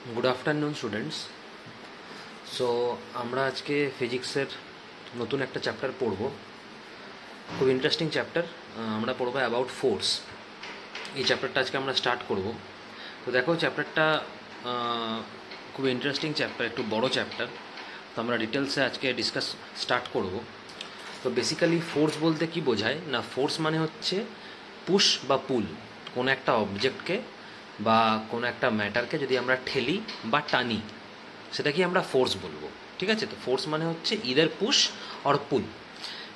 Good afternoon students. सो আমরা আজকে ফিজিক্সের নতুন একটা চ্যাপ্টার পড়ব। খুব ইন্টারেস্টিং চ্যাপ্টার। আমরা পড়ব অ্যাবাউট ফোর্স। এই চ্যাপ্টারটা আজকে আমরা স্টার্ট করব। তো দেখো চ্যাপ্টারটা খুব ইন্টারেস্টিং চ্যাপ্টার, একটু বড় চ্যাপ্টার। তো আমরা ডিটেলসে আজকে ডিসকাস স্টার্ট করব। তো বেসিক্যালি ফোর্স বলতে কি বোঝায় না, ফোর্স মানে হচ্ছে পুশ বা পুল। কোনো একটা অবজেক্টকে বা কোনো একটা ম্যাটারকে যদি আমরা ঠেলি বা টানি সেটাকে আমরা ফোর্স বলবো। ঠিক আছে, তো ফোর্স মানে হচ্ছে ইদার পুশ অর পুল।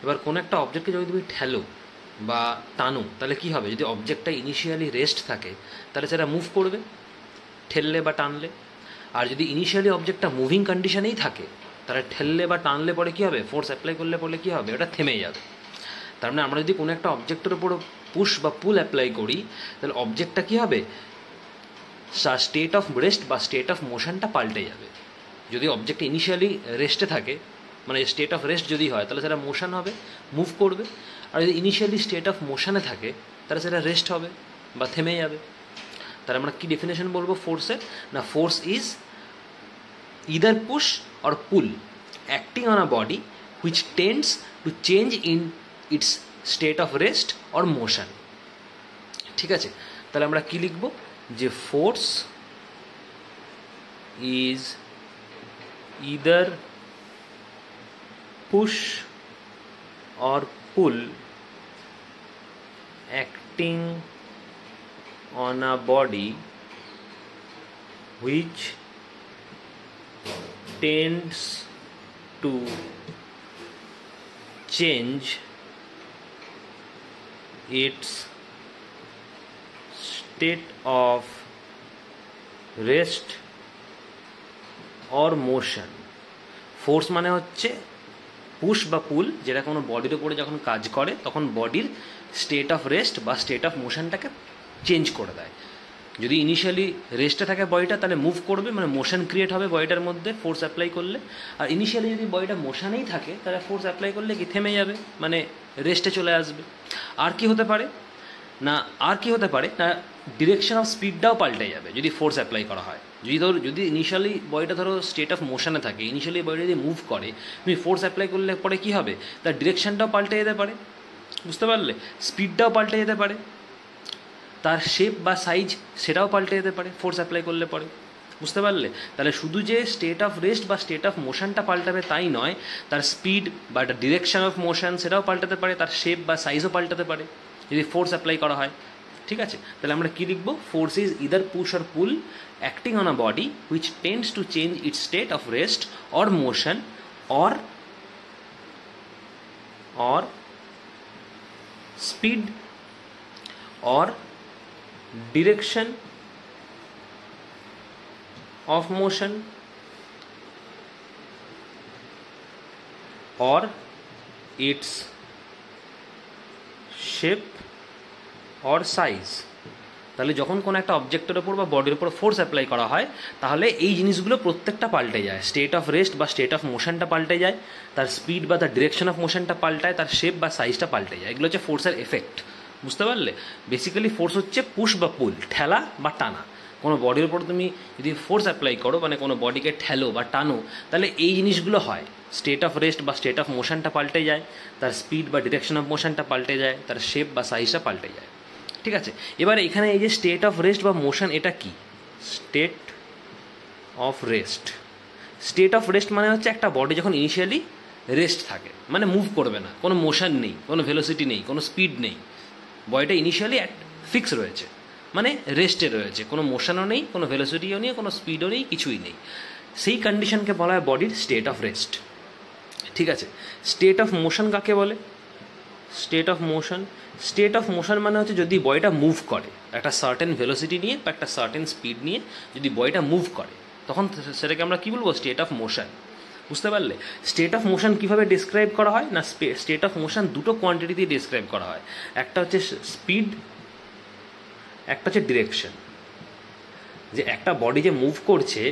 এবার কোনো একটা অবজেক্টকে যদি তুমি ঠেলো বা টানো তাহলে কি হবে, যদি অবজেক্টটা ইনিশিয়ালি রেস্ট থাকে তাহলে সেটা মুভ করবে ঠেললে বা টানলে। আর যদি ইনিশিয়ালি অবজেক্টটা মুভিং কন্ডিশনেই থাকে তাহলে ঠেললে বা টানলে পরে কী হবে, ফোর্স অ্যাপ্লাই করলে পরে কী হবে, ওটা থেমে যাবে। তার মানে আমরা যদি কোনো একটা অবজেক্টের উপর পুশ বা পুল অ্যাপ্লাই করি তাহলে অবজেক্টটা কী হবে, স্টেট অফ রেস্ট বা স্টেট অফ মোশনটা পাল্টে যাবে। যদি অবজেক্ট ইনিশিয়ালি রেস্টে থাকে, মানে স্টেট অফ রেস্ট যদি হয় তাহলে সেটা মোশন হবে, মুভ করবে। আর যদি ইনিশিয়ালি স্টেট অফ মোশনে থাকে তাহলে সেটা রেস্ট হবে বা থেমে যাবে। তাহলে আমরা কী ডেফিনেশন বলবো ফোর্সের, না force is either push or pool acting on a body which tends to change in it's state of rest or motion. ঠিক আছে, তাহলে আমরা কী লিখব, যে force is either push or pool acting on a body which tends to change its state of rest or motion। Force মানে হচ্ছে push বা পুল, যেটা কোনো বডির উপরে যখন কাজ করে তখন বডির স্টেট অফ রেস্ট বা স্টেট অফ মোশনটাকে চেঞ্জ করে দেয়। যদি ইনিশিয়ালি রেস্টে থাকে বডিটা তাহলে মুভ করবে, মানে মোশন ক্রিয়েট হবে বডিটার মধ্যে ফোর্স অ্যাপ্লাই করলে। আর ইনিশিয়ালি যদি বডিটা মোশনেই থাকে তাহলে ফোর্স অ্যাপ্লাই করলে কি থেমে যাবে, মানে রেস্টে চলে আসবে। আর কি হতে পারে না, ডিরেকশন অফ স্পিডটাও পাল্টে যাবে যদি ফোর্স অ্যাপ্লাই করা হয়। যদি ইনিশিয়ালি বডিটা স্টেট অফ মোশনে থাকে, ইনিশিয়ালি বডিটা যদি মুভ করে, তুমি ফোর্স অ্যাপ্লাই করলে পরে কী হবে, তার ডিরেকশনটাও পাল্টে যেতে পারে, বুঝতে পারলে, স্পিডটাও পাল্টে যেতে পারে, তার শেপ বা সাইজ সেটাও পাল্টে যেতে পারে ফোর্স অ্যাপ্লাই করলে পরে, বুঝতে পারলে। তাহলে শুধু যে স্টেট অফ রেস্ট বা স্টেট অফ মোশনটা পাল্টাবে তাই নয়, তার স্পিড বা ডিরেকশন অফ মোশন সেটাও পাল্টাতে পারে, তার শেপ বা সাইজও পাল্টাতে পারে যদি ফোর্স অ্যাপ্লাই করা হয়। ঠিক আছে, তাহলে আমরা কী লিখব, force is either push or pool acting on a body which tends to change its state of rest or motion or speed or direction of motion or its shape or size। তাহলে যখন কোনো একটা অবজেক্টের ওপর বা বডির ওপর force apply করা হয় তাহলে এই জিনিসগুলো প্রত্যেকটা পাল্টে যায়। স্টেট অফ রেস্ট বা স্টেট অফ মোশনটা পাল্টে যায়, তার স্পিড বা তার ডিরেকশন অফ মোশনটা পাল্টায়, তার শেপ বা সাইজটা পাল্টে যায়। এগুলো হচ্ছে ফোর্সের এফেক্ট, বুঝতে পারলে। বেসিক্যালি ফোর্স হচ্ছে পুশ বা পুল, ঠেলা বা টানা। কোনো বডির ওপর তুমি যদি ফোর্স অ্যাপ্লাই করো, মানে কোনো বডিকে ঠেলো বা টানো, তাহলে এই জিনিসগুলো হয়। স্টেট অফ রেস্ট বা স্টেট অফ মোশনটা পাল্টে যায়, তার স্পিড বা ডিরেকশন অফ মোশনটা পাল্টে যায়, তার শেপ বা সাইজটা পাল্টে যায়। ঠিক আছে, এবার এখানে এই যে স্টেট অফ রেস্ট বা মোশন, এটা কি, state of rest. State of rest মানে হচ্ছে একটা বডি যখন ইনিশিয়ালি রেস্ট থাকে, মানে মুভ করবে না, কোনো মোশন নেই, কোনো ভেলোসিটি নেই, কোনো স্পিড নেই, বডিটা ইনিশিয়ালি ফিক্স রয়েছে, মানে রেস্টে রয়েছে, কোনো মোশনও নেই, কোনো ভেলোসিটিও নেই, কোনো স্পিডও নেই, কিছুই নেই। সেই কন্ডিশনকে বলা হয় বডির স্টেট অফ রেস্ট। ঠিক আছে, স্টেট অফ মোশন কাকে বলে, স্টেট অফ মোশন মানে হচ্ছে যদি বডিটা মুভ করে একটা সার্টেন ভেলোসিটি নিয়ে বা একটা সার্টেন স্পিড নিয়ে, যদি বডিটা মুভ করে তখন সেটাকে আমরা কী বলবো, স্টেট অফ মোশন, বুঝতে পারলে। স্টেট অফ মোশন কীভাবে ডিসক্রাইব করা হয় না, স্টেট অফ মোশন দুটো কোয়ান্টিটি দিয়ে ডিসক্রাইব করা হয়, একটা হচ্ছে স্পিড, একটা হচ্ছে ডিরেকশন। যে একটা বডি যে মুভ করছে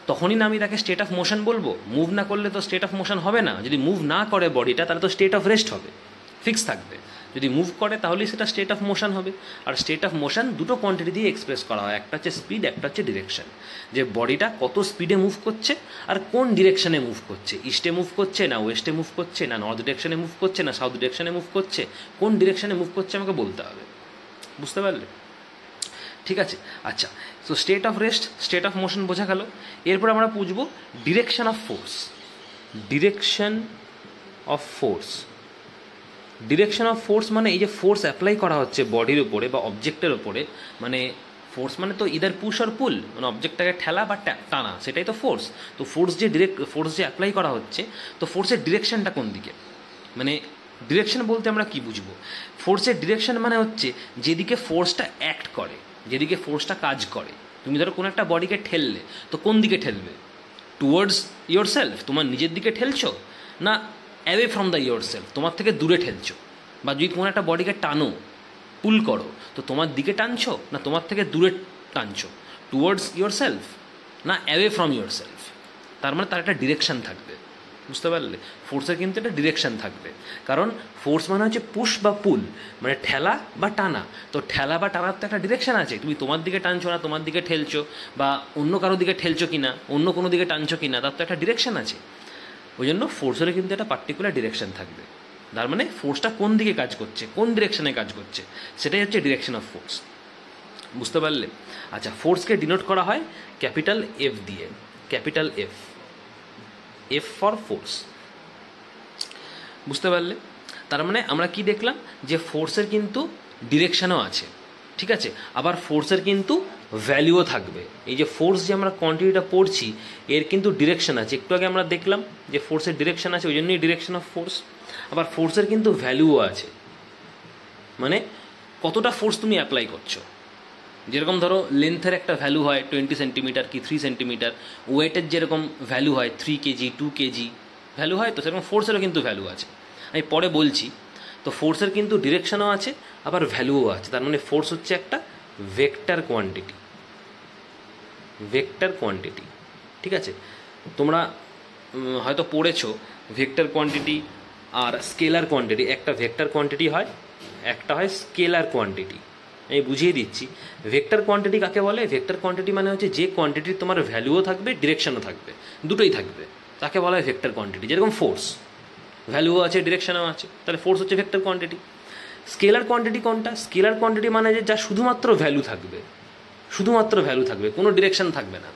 তখনই না আমি তাকে স্টেট অফ মোশন বলবো, মুভ না করলে তো স্টেট অফ মোশন হবে না। যদি মুভ না করে বডিটা তাহলে তো স্টেট অফ রেস্ট হবে, ফিক্স থাকবে। যদি মুভ করে তাহলেই সেটা স্টেট অফ মোশন হবে। আর স্টেট অফ মোশন দুটো কোয়ান্টিটি দিয়ে এক্সপ্রেস করা হয়, একটা হচ্ছে স্পিড, একটা হচ্ছে ডিরেকশন। যে বডিটা কত স্পিডে মুভ করছে আর কোন ডিরেকশনে মুভ করছে, ইস্টে মুভ করছে না ওয়েস্টে মুভ করছে না নর্থ ডিরেকশনে মুভ করছে না সাউথ ডিরেকশনে মুভ করছে, কোন ডিরেকশনে মুভ করছে আমাকে বলতে হবে। বুঝতে পারলে? ঠিক আছে। আচ্ছা, তো state of rest, state of motion বোঝা গেল। এরপর আমরা বুঝবো direction of force. Direction of force, direction of force মানে এই যে ফোর্স অ্যাপ্লাই করা হচ্ছে বডির উপরে বা অবজেক্টের উপরে, মানে ফোর্স মানে তো ইদার পুশ আর পুল, মানে অবজেক্টটাকে ঠেলা বা টানা, সেটাই তো ফোর্স। তো ফোর্স যে অ্যাপ্লাই করা হচ্ছে, তো ফোর্সের ডিরেকশনটা কোন দিকে, মানে ডিরেকশন বলতে আমরা কি বুঝবো? ফোর্সের ডিরেকশন মানে হচ্ছে যেদিকে ফোর্সটা অ্যাক্ট করে, যেদিকে ফোর্সটা কাজ করে। তুমি ধরো কোনো একটা বডিকে ঠেললে, তো কোন দিকে ঠেলবে? টুয়ার্ডস ইয়োর সেলফ, তোমার নিজের দিকে ঠেলছো, না away from the your self, তোমার থেকে দূরে ঠেলছো? বা যদি কোনো একটা বডিকে টানো, পুল করো, তো তোমার দিকে টানছো না তোমার থেকে দূরে টানছো? টুয়ার্ডস ইয়োর সেলফ না অ্যাওয়ে ফ্রম ইয়োর সেলফ? তার মানে তার একটা ডিরেকশন থাকবে। বুঝতে পারলে? ফোর্সের কিন্তু একটা ডিরেকশন থাকবে, কারণ ফোর্স মানে হচ্ছে পুশ বা পুল, মানে ঠেলা বা টানা। তো ঠেলা বা টানার তো একটা ডিরেকশন আছে, তুমি তোমার দিকে টানছো না তোমার দিকে ঠেলছো, বা অন্য কারো দিকে ঠেলছো কিনা, অন্য কোনো দিকে টানছো কিনা, তার তো একটা ডিরেকশন আছে। ওই জন্য ফোর্সের কিন্তু একটা পার্টিকুলার ডিরেকশন থাকবে। তার মানে ফোর্সটা কোন দিকে কাজ করছে, কোন ডিরেকশনে কাজ করছে, সেটাই হচ্ছে ডিরেকশন অফ ফোর্স। বুঝতে পারলে? আচ্ছা, ফোর্সকে ডিনোট করা হয় ক্যাপিটাল এফ দিয়ে, capital F, F for force. বুঝতে পারলে? তার মানে আমরা কি দেখলাম, যে ফোর্সের কিন্তু ডিরেকশনও আছে, ঠিক আছে, আবার ফোর্সের কিন্তু ভ্যালুও থাকবে। এই যে ফোর্স যে আমরা কোয়ান্টিটিটা পড়ছি, এর কিন্তু ডিরেকশন আছে। একটু আগে আমরা দেখলাম যে ফোর্সের ডিরেকশন আছে, ওই জন্যই ডিরেকশন অফ ফোর্স। আবার ফোর্সের কিন্তু ভ্যালুও আছে, মানে কতটা ফোর্স তুমি অ্যাপ্লাই করছো। যেরকম ধরো লেন্থের একটা ভ্যালু হয় 20 সেন্টিমিটার কি 3 সেন্টিমিটার, ওয়েটের যেরকম ভ্যালু হয় 3 কেজি 2 কেজি ভ্যালু হয়, তো সেরকম ফোর্সেরও কিন্তু ভ্যালু আছে, আমি পরে বলছি। তো ফোর্সের কিন্তু ডিরেকশনও আছে, আবার ভ্যালুও আছে। তার মানে ফোর্স হচ্ছে একটা ভেক্টর কোয়ান্টিটি, ভেক্টর কোয়ান্টিটি। ঠিক আছে, তোমরা হয়তো পড়েছো ভেক্টর কোয়ান্টিটি আর স্কেলার কোয়ান্টিটি। একটা ভেক্টর কোয়ান্টিটি হয়, একটা হয় স্কেলার কোয়ান্টিটি। আমি বুঝিয়ে দিচ্ছি ভেক্টর কোয়ান্টিটি কাকে বলে। ভেক্টর কোয়ান্টিটি মানে হচ্ছে যে কোয়ান্টিটির তোমার ভ্যালুও থাকবে ডিরেকশনও থাকবে, দুটোই থাকবে, তাকে বলা হয় ভেক্টর কোয়ান্টিটি। যেরকম ফোর্স ভ্যালুও আছে ডিরেকশনও আছে, তাহলে ফোর্স হচ্ছে ভেক্টর কোয়ান্টিটি। স্কেলার কোয়ান্টিটি কোনটা? স্কেলার কোয়ান্টিটি মানে যে যা শুধুমাত্র ভ্যালু থাকবে, শুধুমাত্র ভ্যালু থাকবে, কোনো ডিরেকশন থাকবে না,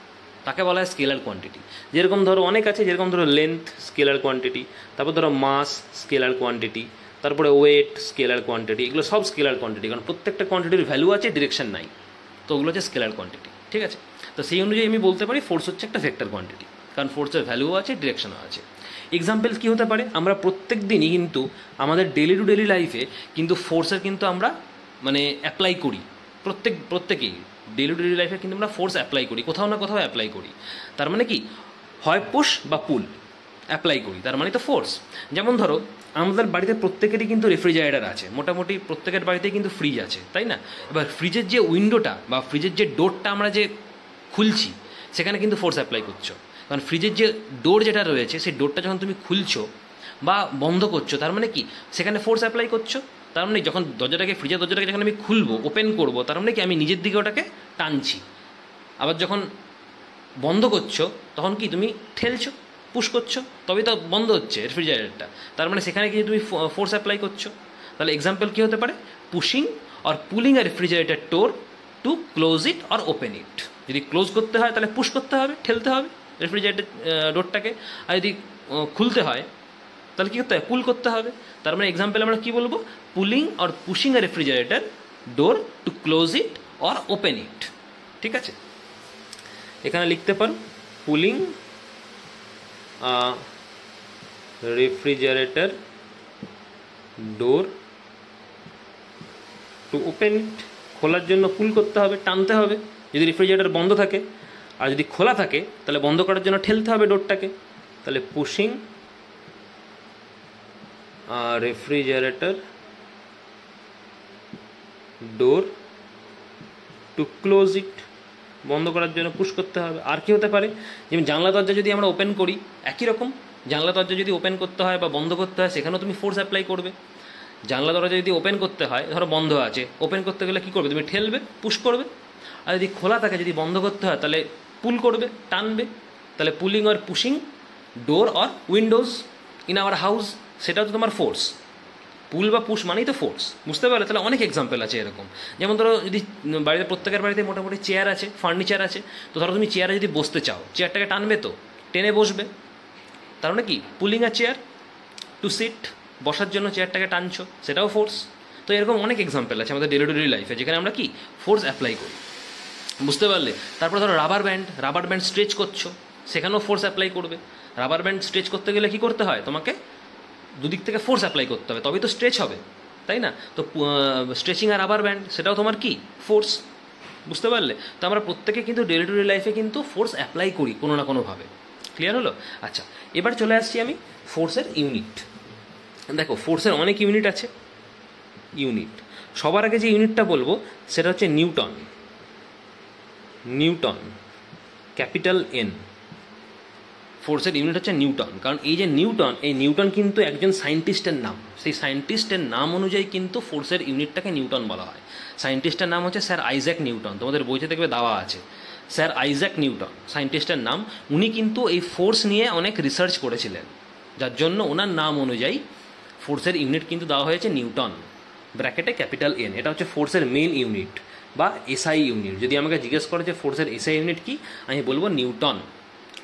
তাকে বলা হয় স্কেলার কোয়ান্টিটি। যেরকম ধরো অনেক আছে, যেরকম ধরো লেন্থ স্কেলার কোয়ান্টিটি, তারপর ধরো মাস স্কেলার কোয়ান্টিটি, তারপরে ওয়েট স্কেলার কোয়ান্টিটি, এগুলো সব স্কেলার কোয়ান্টিটি, কারণ প্রত্যেকটা কোয়ান্টিটির ভ্যালু আছে ডিরেকশন নাই, তো ওগুলো হচ্ছে স্কেলার কোয়ান্টিটি। ঠিক আছে, তো সেই অনুযায়ী আমি বলতে পারি ফোর্স হচ্ছে একটা ভেক্টর কোয়ান্টিটি, কারণ ফোর্সের ভ্যালুও আছে ডিরেকশনও আছে। এক্সাম্পল কী হতে পারে? আমরা প্রত্যেক দিনই কিন্তু আমাদের ডেলি টু ডেলি লাইফে কিন্তু ফোর্সের কিন্তু আমরা মানে অ্যাপ্লাই করি, প্রত্যেকেই ডেলি টু ডেলি লাইফে কিন্তু আমরা ফোর্স অ্যাপ্লাই করি, কোথাও না কোথাও অ্যাপ্লাই করি। তার মানে কি, হয় পুশ বা পুল অ্যাপ্লাই করি, তার মানে তো ফোর্স। যেমন ধরো আমাদের বাড়িতে প্রত্যেকেরই কিন্তু রেফ্রিজারেটর আছে, মোটামুটি প্রত্যেকের বাড়িতেই কিন্তু ফ্রিজ আছে, তাই না? এবার ফ্রিজের যে উইন্ডোটা বা ফ্রিজের যে ডোরটা আমরা যে খুলছি, সেখানে কিন্তু ফোর্স অ্যাপ্লাই করছো, কারণ ফ্রিজের যে ডোর যেটা রয়েছে সেই ডোরটা যখন তুমি খুলছো বা বন্ধ করছো, তার মানে কি সেখানে ফোর্স অ্যাপ্লাই করছো। তার মানে যখন ফ্রিজের দরজাটাকে যখন আমি খুলবো, ওপেন করবো, তার মানে কি আমি নিজের দিকে ওটাকে টানছি। আবার যখন বন্ধ করছো তখন কি তুমি ঠেলছো, পুশ করছো, তবেই তো বন্ধ হচ্ছে রেফ্রিজারেটরটা। তার মানে সেখানে কি তুমি ফোর্স অ্যাপ্লাই করছো। তাহলে এক্সাম্পল কী হতে পারে? Pushing or pulling a refrigerator door to close it or open it. যদি ক্লোজ করতে হয় তাহলে পুশ করতে হবে, ঠেলতে হবে রেফ্রিজারেটর ডোরটাকে, আর যদি খুলতে হয় তাহলে কী করতে হবে? পুল করতে হবে। তার মানে এক্সাম্পল আমরা কী বলবো? Pulling or pushing a refrigerator door to close it or open it. ঠিক আছে, এখানে লিখতে পারো pulling refrigerator door to open it. খোলার জন্য পুল করতে হবে, টানতে হবে যদি রেফ্রিজারেটর বন্ধ থাকে, আর যদি খোলা থাকে তাহলে বন্ধ করার জন্য ঠেলতে হবে ডোরটাকে। তাহলে pushing refrigerator door to close ইট, বন্ধ করার জন্য পুশ করতে হবে। আর কি হতে পারে? যেমন জানলা দরজা যদি আমরা ওপেন করি, একই রকম জানলা দরজা যদি ওপেন করতে হয় বা বন্ধ করতে হয়, সেখানেও তুমি ফোর্স অ্যাপ্লাই করবে। জানলা দরজা যদি ওপেন করতে হয়, ধরো বন্ধ আছে, ওপেন করতে গেলে কী করবে? তুমি ঠেলবে, পুশ করবে। আর যদি খোলা থাকে, যদি বন্ধ করতে হয়, তাহলে পুল করবে, টানবে। তাহলে pulling or pushing door or windows in our house, সেটাও তো তোমার ফোর্স। পুল বা পুশ মানেই তো ফোর্স, বুঝতে পারলে? তাহলে অনেক এক্সাম্পল আছে এরকম। যেমন ধরো যদি বাড়িতে, প্রত্যেকের বাড়িতে মোটামুটি চেয়ার আছে, ফার্নিচার আছে, তো ধরো তুমি চেয়ারে যদি বসতে চাও, চেয়ারটাকে টানবে, তো টেনে বসবে, তার মানে কি? Pulling a chair to sit, বসার জন্য চেয়ারটাকে টানছো, সেটাও ফোর্স। তো এরকম অনেক এক্সাম্পল আছে আমাদের ডেলি টু ডেলি লাইফে, যেখানে আমরা কি ফোর্স অ্যাপ্লাই করি, বুঝতে পারলে? তারপর ধরো রাবার ব্যান্ড স্ট্রেচ করছো, সেখানেও ফোর্স অ্যাপ্লাই করবে। রাবার ব্যান্ড স্ট্রেচ করতে গেলে কি করতে হয়? তোমাকে দুদিক থেকে ফোর্স অ্যাপ্লাই করতে হবে, তবেই তো স্ট্রেচ হবে, তাই না? তো স্ট্রেচিং আর রাবার ব্যান্ড, সেটাও তোমার কি ফোর্স, বুঝতে পারলে? তো আমরা প্রত্যেকে কিন্তু ডেলি টু ডেলি লাইফে কিন্তু ফোর্স অ্যাপ্লাই করি কোনো না কোনোভাবে। ক্লিয়ার হলো? আচ্ছা, এবার চলে আসছি আমি ফোর্সের ইউনিট। দেখো, ফোর্সের অনেক ইউনিট আছে। সবার আগে যে ইউনিটটা বলবো সেটা হচ্ছে নিউটন, ক্যাপিটাল এন। ফোর্সের ইউনিট হচ্ছে নিউটন, কারণ এই যে নিউটন কিন্তু একজন সায়েন্টিস্টের নাম। সেই সায়েন্টিস্টের নাম অনুযায়ী কিন্তু ফোর্সের ইউনিটটাকে নিউটন বলা হয়। সায়েন্টিস্টের নাম হচ্ছে স্যার আইজ্যাক নিউটন, তোমাদের বইতে দেখবে দেওয়া আছে স্যার আইজ্যাক নিউটন সায়েন্টিস্টের নাম। উনি কিন্তু এই ফোর্স নিয়ে অনেক রিসার্চ করেছিলেন, যার জন্য ওনার নাম অনুযায়ী ফোর্সের ইউনিট কিন্তু দেওয়া হয়েছে নিউটন, ব্র্যাকেটে ক্যাপিটাল এন। এটা হচ্ছে ফোর্সের মেন ইউনিট বা এসআই ইউনিট। যদি আমাকে জিজ্ঞেস করে যে ফোর্সের এসআই ইউনিট কি, আমি বলবো নিউটন।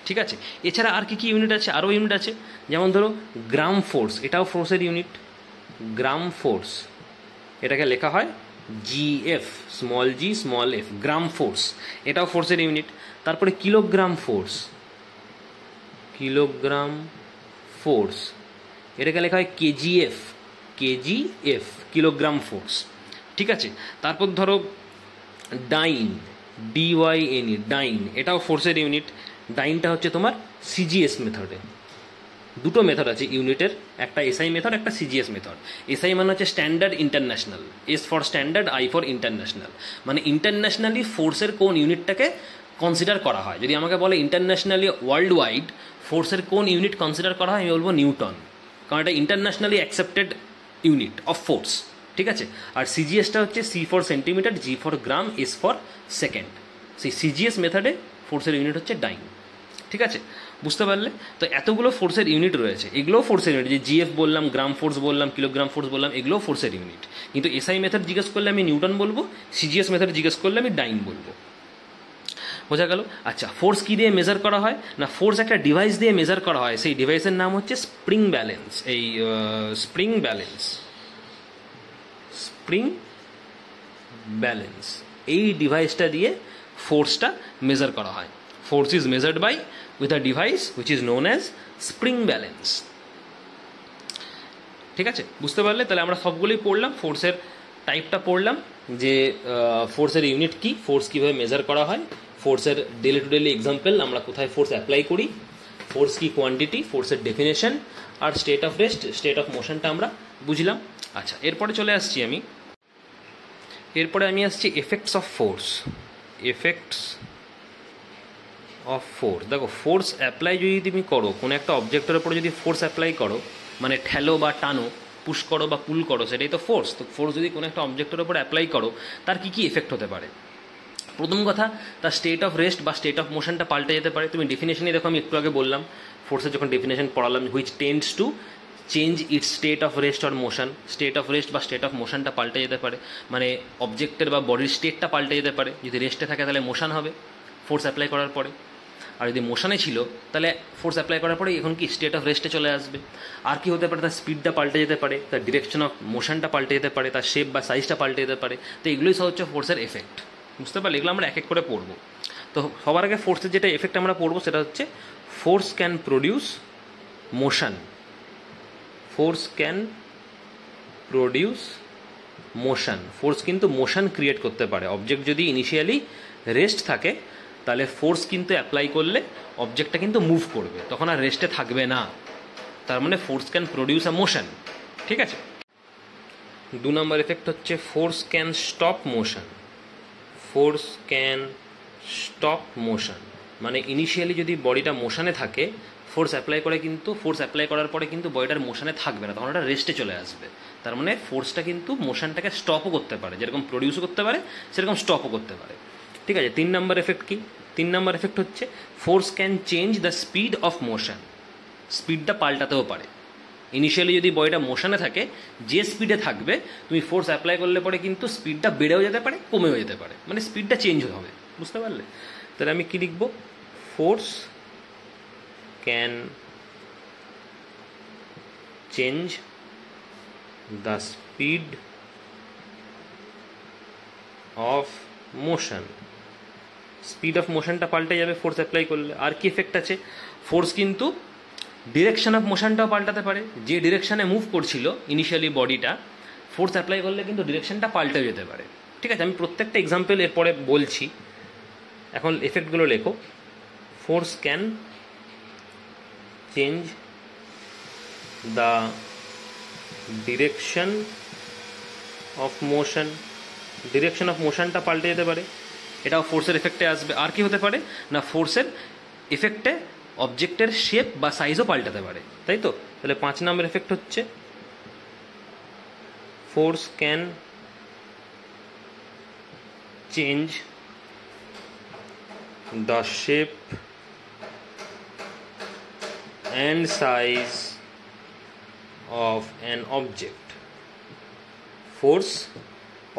ঠিক আছে? এছাড়া আর কি ইউনিট আছে? আরও ইউনিট আছে, যেমন ধরো গ্রাম ফোর্স, এটাও ফোর্সের ইউনিট। গ্রাম ফোর্স, এটাকে লেখা হয় g f, small g small f, gram force, এটাও ফোর্সের ইউনিট। তারপরে কিলোগ্রাম ফোর্স, এটাকে লেখা হয় কেজিএফ, কিলোগ্রাম ফোর্স। ঠিক আছে? তারপর ধরো ডাইন, ডিওয়াইএনই, ডাইন, এটাও ফোর্সের ইউনিট। ডাইনটা হচ্ছে তোমার সিজিএস মেথডে। দুটো মেথড আছে ইউনিটের, একটা এসআই মেথড, একটা সিজিএস মেথড। এসআই মানে হচ্ছে standard international, S for standard, I for international. মানে ইন্টারন্যাশনালি ফোর্সের কোন ইউনিটটাকে কনসিডার করা হয়। যদি আমাকে বলে ইন্টারন্যাশনালি ওয়ার্ল্ড ওয়াইড ফোর্সের কোন ইউনিট কনসিডার করা হয়, আমি বলবো নিউটন, কারণ এটা internationally accepted unit of force. ঠিক আছে? আর সিজিএসটা হচ্ছে C for centimetre, G for gram, S for second. সেই সিজিএস মেথডে ফোর্সের ইউনিট হচ্ছে ডাইন। ঠিক আছে? বুঝতে পারলে? তো এতগুলো ফোর্সের ইউনিট রয়েছে, এগুলোও ফোর্সের ইউনিট। যে জিএফ বললাম, গ্রাম ফোর্স বললাম, কিলোগ্রাম ফোর্স বললাম, এগুলোও ফোর্সের ইউনিট। কিন্তু এসআই মেথড জিজ্ঞেস করলে আমি নিউটন বলবো, সিজিএস মেথড জিজ্ঞেস করলে আমি ডাইন বলবো। বোঝা গেল? আচ্ছা, ফোর্স কী দিয়ে মেজার করা হয় না, ফোর্স একটা ডিভাইস দিয়ে মেজার করা হয়। সেই ডিভাইসের নাম হচ্ছে স্প্রিং ব্যালেন্স। এই ডিভাইসটা দিয়ে ফোর্সটা মেজার করা হয়। Force is measured by with a device which is known as spring balance. ঠিক আছে? বুঝতে পারলে? তাহলে আমরা সবগুলোই পড়লাম, ফোর্সের টাইপটা পড়লাম, যে ফোর্সের ইউনিট কি, ফোর্স কীভাবে মেজার করা হয়, ফোর্সের ডেলি টু ডেলি এক্সাম্পল, আমরা কোথায় ফোর্স অ্যাপ্লাই করি, ফোর্স কি কোয়ান্টিটি, ফোর্সের ডেফিনেশন, আর state of rest, state of মোশনটা আমরা বুঝলাম। আচ্ছা, এরপরে আমি আসছি এফেক্টস অফ ফোর্স। দেখো, ফোর্স অ্যাপ্লাই যদি তুমি করো কোনো একটা অবজেক্টের উপরে, যদি ফোর্স অ্যাপ্লাই করো মানে ঠেলো বা টানো, পুশ করো বা পুল করো, সেটাই তো ফোর্স। তো ফোর্স যদি কোনো একটা অবজেক্টের উপর অ্যাপ্লাই করো, তার কী কী এফেক্ট হতে পারে? প্রথম কথা, তার স্টেট অফ রেস্ট বা স্টেট অফ মোশনটা পাল্টে যেতে পারে। তুমি ডেফিনেশনই দেখো, আমি একটু আগে বললাম, ফোর্সের যখন ডেফিনেশন পড়ালাম, which tends to change its state of rest or motion. State of rest বা স্টেট অফ মোশনটা পাল্টে যেতে পারে, মানে অবজেক্টের বা বডির স্টেটটা পাল্টে যেতে পারে। যদি রেস্টে থাকে তাহলে মোশন হবে ফোর্স অ্যাপ্লাই করার পরে, আর যদি মোশনে ছিল তাহলে ফোর্স অ্যাপ্লাই করার পরে এখন কি স্টেট অফ রেস্টে চলে আসবে। আর কি হতে পারে? তার স্পিডটা পাল্টে যেতে পারে, তার ডিরেকশন অফ মোশনটা পাল্টে যেতে পারে, তার শেপ বা সাইজটা পাল্টে যেতে পারে। তো এগুলোই সব হচ্ছে ফোর্সের এফেক্ট, বুঝতে পারলে? এগুলো আমরা এক এক করে পড়বো। তো সবার আগে ফোর্সের যেটা এফেক্ট আমরা পড়বো সেটা হচ্ছে force can produce motion. Force কিন্তু মোশন ক্রিয়েট করতে পারে। অবজেক্ট যদি ইনিশিয়ালি রেস্ট থাকে, তাহলে ফোর্স কিন্তু অ্যাপ্লাই করলে অবজেক্টটা কিন্তু মুভ করবে, তখন আর রেস্টে থাকবে না। তার মানে force can produce a motion. ঠিক আছে? 2 নম্বর এফেক্ট হচ্ছে ফোর্স ক্যান স্টপ মোশন। মানে ইনিশিয়ালি যদি বডিটা মোশনে থাকে, ফোর্স অ্যাপ্লাই করে কিন্তু ফোর্স অ্যাপ্লাই করার পরে কিন্তু বডিটার মোশনে থাকবে না, তখন ওটা রেস্টে চলে আসবে। তার মানে ফোর্সটা কিন্তু মোশনটাকে স্টপও করতে পারে, যেরকম প্রডিউসও করতে পারে সেরকম স্টপও করতে পারে। ঠিক আছে, 3 নম্বর এফেক্ট কি? 3 নম্বর এফেক্ট হচ্ছে force can change the speed of motion. স্পিডটা পাল্টাতেও পারে। ইনিশিয়ালি যদি বডিটা মোশনে থাকে, যে স্পিডে থাকবে তুমি ফোর্স অ্যাপ্লাই করলে পরে কিন্তু স্পিডটা বেড়েও যেতে পারে, কমেও যেতে পারে, মানে স্পিডটা চেঞ্জ হবে। বুঝতে পারলে? তাহলে আমি কি লিখব? Force can change the speed of motion. Speed of মোশনটা পাল্টে যাবে ফোর্স অ্যাপ্লাই করলে। আর কি এফেক্ট আছে? ফোর্স কিন্তু ডিরেকশন অফ মোশনটাও পাল্টাতে পারে। যে ডিরেকশানে মুভ করছিল ইনিশিয়ালি বডিটা, ফোর্স অ্যাপ্লাই করলে কিন্তু ডিরেকশনটা পাল্টেও যেতে পারে। ঠিক আছে, আমি প্রত্যেকটা এক্সাম্পল এরপরে বলছি, এখন এফেক্টগুলো লেখো। Force can change the direction of motion. Direction of মোশনটা পাল্টে যেতে পারে, এটাও ফোর্সের এফেক্টে আসবে। আর কি হতে পারে না, ফোর্সের এফেক্টে অবজেক্টের শেপ বা সাইজও পাল্টাতে পারে, তাই তো? তাহলে 5 নম্বর এফেক্ট হচ্ছে force can change the shape and size of an object. Force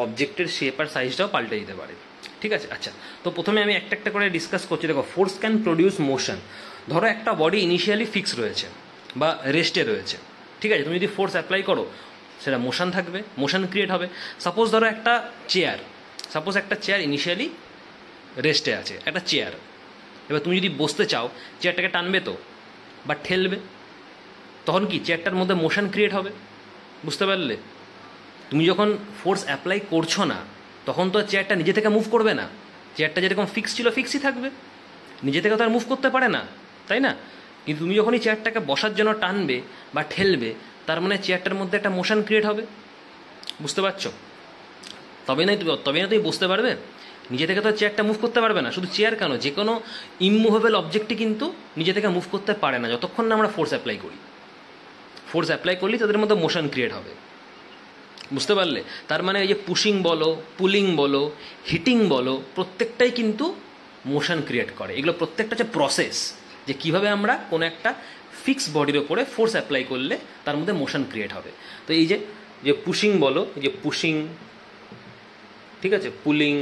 অবজেক্টের শেপ আর সাইজটাও পাল্টে দিতে পারে। ঠিক আছে, আচ্ছা, তো প্রথমে আমি একটা একটা করে ডিসকাস করছি। দেখো, ফোর্স ক্যান প্রডিউস মোশন। ধরো একটা বডি ইনিশিয়ালি ফিক্স রয়েছে বা রেস্টে রয়েছে, ঠিক আছে? তুমি যদি ফোর্স অ্যাপ্লাই করো, সেটা মোশন থাকবে, মোশন ক্রিয়েট হবে। সাপোজ ধরো একটা চেয়ার ইনিশিয়ালি রেস্টে আছে, একটা চেয়ার। এবার তুমি যদি বসতে চাও, চেয়ারটাকে টানবে তো বা ঠেলবে, তখন কি চেয়ারটার মধ্যে মোশন ক্রিয়েট হবে। বুঝতে পারলে? তুমি যখন ফোর্স অ্যাপ্লাই করছো না, তখন তো চেয়ারটা নিজে থেকে মুভ করবে না। চেয়ারটা যেরকম ফিক্স ছিল ফিক্সই থাকবে, নিজে থেকে তো আর মুভ করতে পারে না, তাই না? কিন্তু তুমি যখনই চেয়ারটাকে বসার জন্য টানবে বা ঠেলবে, তার মানে চেয়ারটার মধ্যে একটা মোশন ক্রিয়েট হবে। বুঝতে পারছো? তবে না তুমি বুঝতে পারবে। নিজে থেকে তো চেয়ারটা মুভ করতে পারবে না। শুধু চেয়ার কেন, যে কোনো ইমুভেবল অবজেক্টই কিন্তু নিজে থেকে মুভ করতে পারে না যতক্ষণ না আমরা ফোর্স অ্যাপ্লাই করি। ফোর্স অ্যাপ্লাই করলেই তাদের মধ্যে মোশন ক্রিয়েট হবে। বুঝতে পারলে? তার মানে এই যে পুশিং বলো, পুলিং বলো, হিটিং বলো, প্রত্যেকটাই কিন্তু মোশন ক্রিয়েট করে। এগুলো প্রত্যেকটা হচ্ছে প্রসেস, যে কীভাবে আমরা কোনো একটা ফিক্স বডির ওপরে ফোর্স অ্যাপ্লাই করলে তার মধ্যে মোশন ক্রিয়েট হবে। তো এই যে পুশিং বলো, যে পুশিং, ঠিক আছে, পুলিং,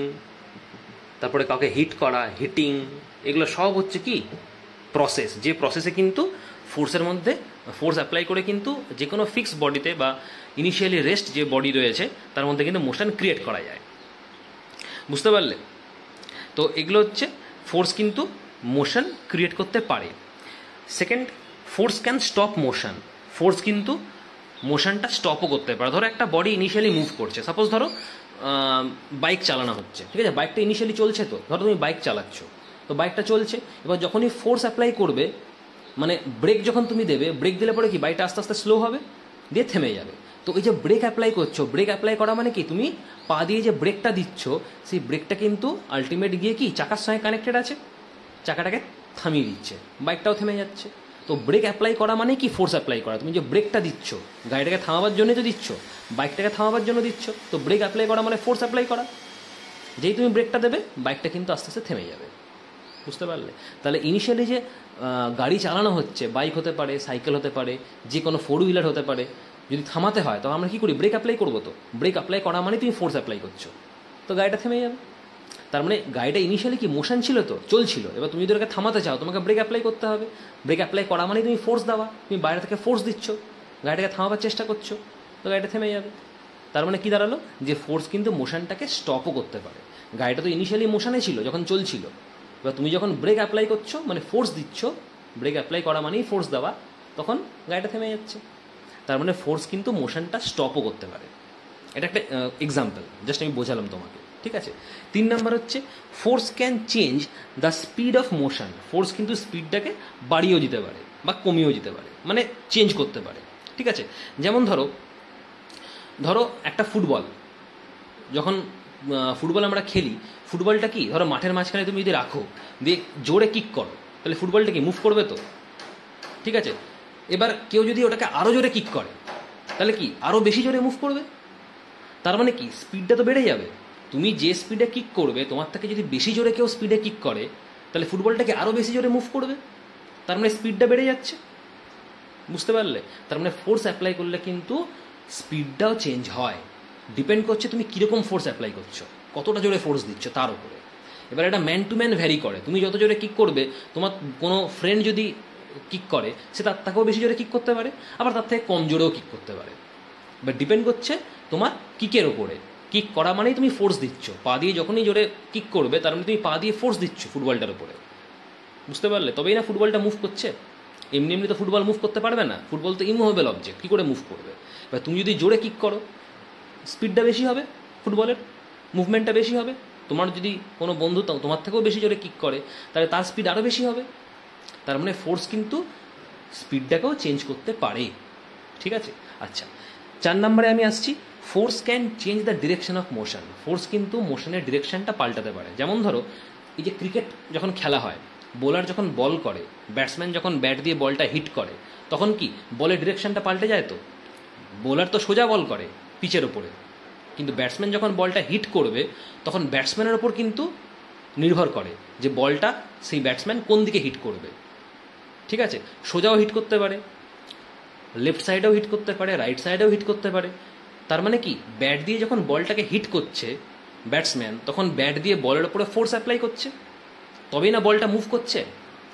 তারপরে কাউকে হিট করা, হিটিং, এগুলো সব হচ্ছে কি প্রসেস, যে প্রসেসে কিন্তু ফোর্সের মধ্যে ফোর্স অ্যাপ্লাই করে কিন্তু যে কোনো ফিক্স বডিতে বা ইনিশিয়ালি রেস্ট যে বডি রয়েছে তার মধ্যে কিন্তু মোশন ক্রিয়েট করা যায়। বুঝতে পারলে? তো এগুলো হচ্ছে ফোর্স কিন্তু মোশন ক্রিয়েট করতে পারে। Second, force can stop motion. Force কিন্তু মোশনটা স্টপও করতে পারে। ধরো একটা বডি ইনিশিয়ালি মুভ করছে, সাপোজ ধরো বাইক চালানো হচ্ছে, ঠিক আছে? বাইকটা ইনিশিয়ালি চলছে, তো ধরো তুমি বাইক চালাচ্ছ, তো বাইকটা চলছে। এবার যখনই ফোর্স অ্যাপ্লাই করবে, মানে ব্রেক যখন তুমি দেবে, ব্রেক দিলে পরে কি বাইকটা আস্তে আস্তে স্লো হবে, দিয়ে থেমে যাবে। তো এই যে ব্রেক অ্যাপ্লাই করছো, ব্রেক অ্যাপ্লাই করা মানে কি, তুমি পা দিয়ে যে ব্রেকটা দিচ্ছ, সেই ব্রেকটা কিন্তু আলটিমেট গিয়ে কি চাকার সঙ্গে কানেক্টেড আছে, চাকাটাকে থামিয়ে দিচ্ছে, বাইকটাও থেমে যাচ্ছে। তো ব্রেক অ্যাপ্লাই করা মানে কি ফোর্স অ্যাপ্লাই করা। তুমি যে ব্রেকটা দিচ্ছ, গাড়িটাকে থামাবার জন্যই তো দিচ্ছ, বাইকটাকে থামাবার জন্য দিচ্ছ। তো ব্রেক অ্যাপ্লাই করা মানে ফোর্স অ্যাপ্লাই করা। যেই তুমি ব্রেকটা দেবে, বাইকটা কিন্তু আস্তে আস্তে থেমে যাবে। বুঝতে পারলে? তাহলে ইনিশিয়ালি যে গাড়ি চালানো হচ্ছে, বাইক হতে পারে, সাইকেল হতে পারে, যে কোনো 4 হুইলার হতে পারে, যদি থামাতে হয় তখন আমরা কী করি, ব্রেক অ্যাপ্লাই করবো। তো ব্রেক অ্যাপ্লাই করা মানে তুমি ফোর্স অ্যাপ্লাই করছো, তো গাড়িটা থেমে যাবে। তার মানে গাড়িটা ইনিশিয়ালি কি মোশন ছিল, তো চলছিল। এবার তুমি যদি ওকে থামাতে চাও, তোমাকে ব্রেক অ্যাপ্লাই করতে হবে। ব্রেক অ্যাপ্লাই করা মানে তুমি ফোর্স দেওয়া, তুমি বাইরে থেকে ফোর্স দিচ্ছ, গাড়িটাকে থামাবার চেষ্টা করছো, তো গাড়িটা থেমে যাবে। তার মানে কি দাঁড়ালো, যে ফোর্স কিন্তু মোশনটাকে স্টপও করতে পারে। গাড়িটা তো ইনিশিয়ালি মোশনে ছিল যখন চলছিল, এবার তুমি যখন ব্রেক অ্যাপ্লাই করছো মানে ফোর্স দিচ্ছ, ব্রেক অ্যাপ্লাই করা মানেই ফোর্স দেওয়া, তখন গাড়িটা থেমে যাচ্ছে। তার মানে ফোর্স কিন্তু মোশনটা স্টপও করতে পারে। এটা একটা এক্সাম্পল, জাস্ট আমি বোঝালাম তোমাকে, ঠিক আছে? 3 নম্বর হচ্ছে force can change the speed of motion. Force কিন্তু স্পিডটাকে বাড়িয়েও দিতে পারে বা কমিয়েও দিতে পারে, মানে চেঞ্জ করতে পারে, ঠিক আছে? যেমন ধরো একটা ফুটবল, যখন ফুটবল আমরা খেলি, ফুটবলটা কি ধরো মাঠের মাঝখানে তুমি যদি রাখো, দিয়ে জোরে কিক করো, তাহলে ফুটবলটা কি মুভ করবে তো, ঠিক আছে, এবার কেউ যদি ওটাকে আরও জোরে কিক করে তাহলে কি আরও বেশি জোরে মুভ করবে, তার মানে কি স্পিডটা তো বেড়ে যাবে। তুমি যে স্পিডে কিক করবে তোমার থেকে যদি বেশি জোরে কেউ স্পিডে কিক করে তাহলে ফুটবলটাকে আরও বেশি জোরে মুভ করবে, তার মানে স্পিডটা বেড়ে যাচ্ছে। বুঝতে পারলে? তার মানে ফোর্স অ্যাপ্লাই করলে কিন্তু স্পিডটাও চেঞ্জ হয়, ডিপেন্ড করছে তুমি কীরকম ফোর্স অ্যাপ্লাই করছো, কতটা জোরে ফোর্স দিচ্ছ তার উপরে। এবার এটা ম্যান টু ম্যান ভ্যারি করে, তুমি যত জোরে কিক করবে তোমার কোনো ফ্রেন্ড যদি কিক করে সে তার থেকেও বেশি জোরে কিক করতে পারে, আবার তার থেকে কম জোরেও কিক করতে পারে। এবার ডিপেন্ড করছে তোমার কিকের ওপরে। কিক করা মানেই তুমি ফোর্স দিচ্ছ, পা দিয়ে যখনই জোরে কিক করবে তার মানে তুমি পা দিয়ে ফোর্স দিচ্ছ ফুটবলটার উপরে। বুঝতে পারলে? তবেই না ফুটবলটা মুভ করছে, এমনি এমনি তো ফুটবল মুভ করতে পারবে না, ফুটবল তো ইমুভেবল অবজেক্ট, কী করে মুভ করবে? এবার তুমি যদি জোরে কিক করো স্পিডটা বেশি হবে, ফুটবলের মুভমেন্টটা বেশি হবে। তোমার যদি কোনো বন্ধু তোমার থেকেও বেশি জোরে কিক করে তাহলে তার স্পিড আরও বেশি হবে। তার মানে ফোর্স কিন্তু স্পিডটাকেও চেঞ্জ করতে পারে। ঠিক আছে, আচ্ছা 4 নম্বরে আমি আসছি, force can change the direction of motion. Force কিন্তু মোশনের ডিরেকশনটা পাল্টাতে পারে। যেমন ধরো এই যে ক্রিকেট যখন খেলা হয়, বোলার যখন বল করে, ব্যাটসম্যান যখন ব্যাট দিয়ে বলটা হিট করে, তখন কি বলের ডিরেকশনটা পাল্টে যায়? তো বোলার তো সোজা বল করে পিচের ওপরে, কিন্তু ব্যাটসম্যান যখন বলটা হিট করবে তখন ব্যাটসম্যানের ওপর কিন্তু নির্ভর করে যে বলটা সেই ব্যাটসম্যান কোন দিকে হিট করবে। ঠিক আছে, সোজাও হিট করতে পারে, লেফট সাইডেও হিট করতে পারে, রাইট সাইডেও হিট করতে পারে। তার মানে কি ব্যাট দিয়ে যখন বলটাকে হিট করছে ব্যাটসম্যান, তখন ব্যাট দিয়ে বলের ওপরে ফোর্স অ্যাপ্লাই করছে, তবেই না বলটা মুভ করছে।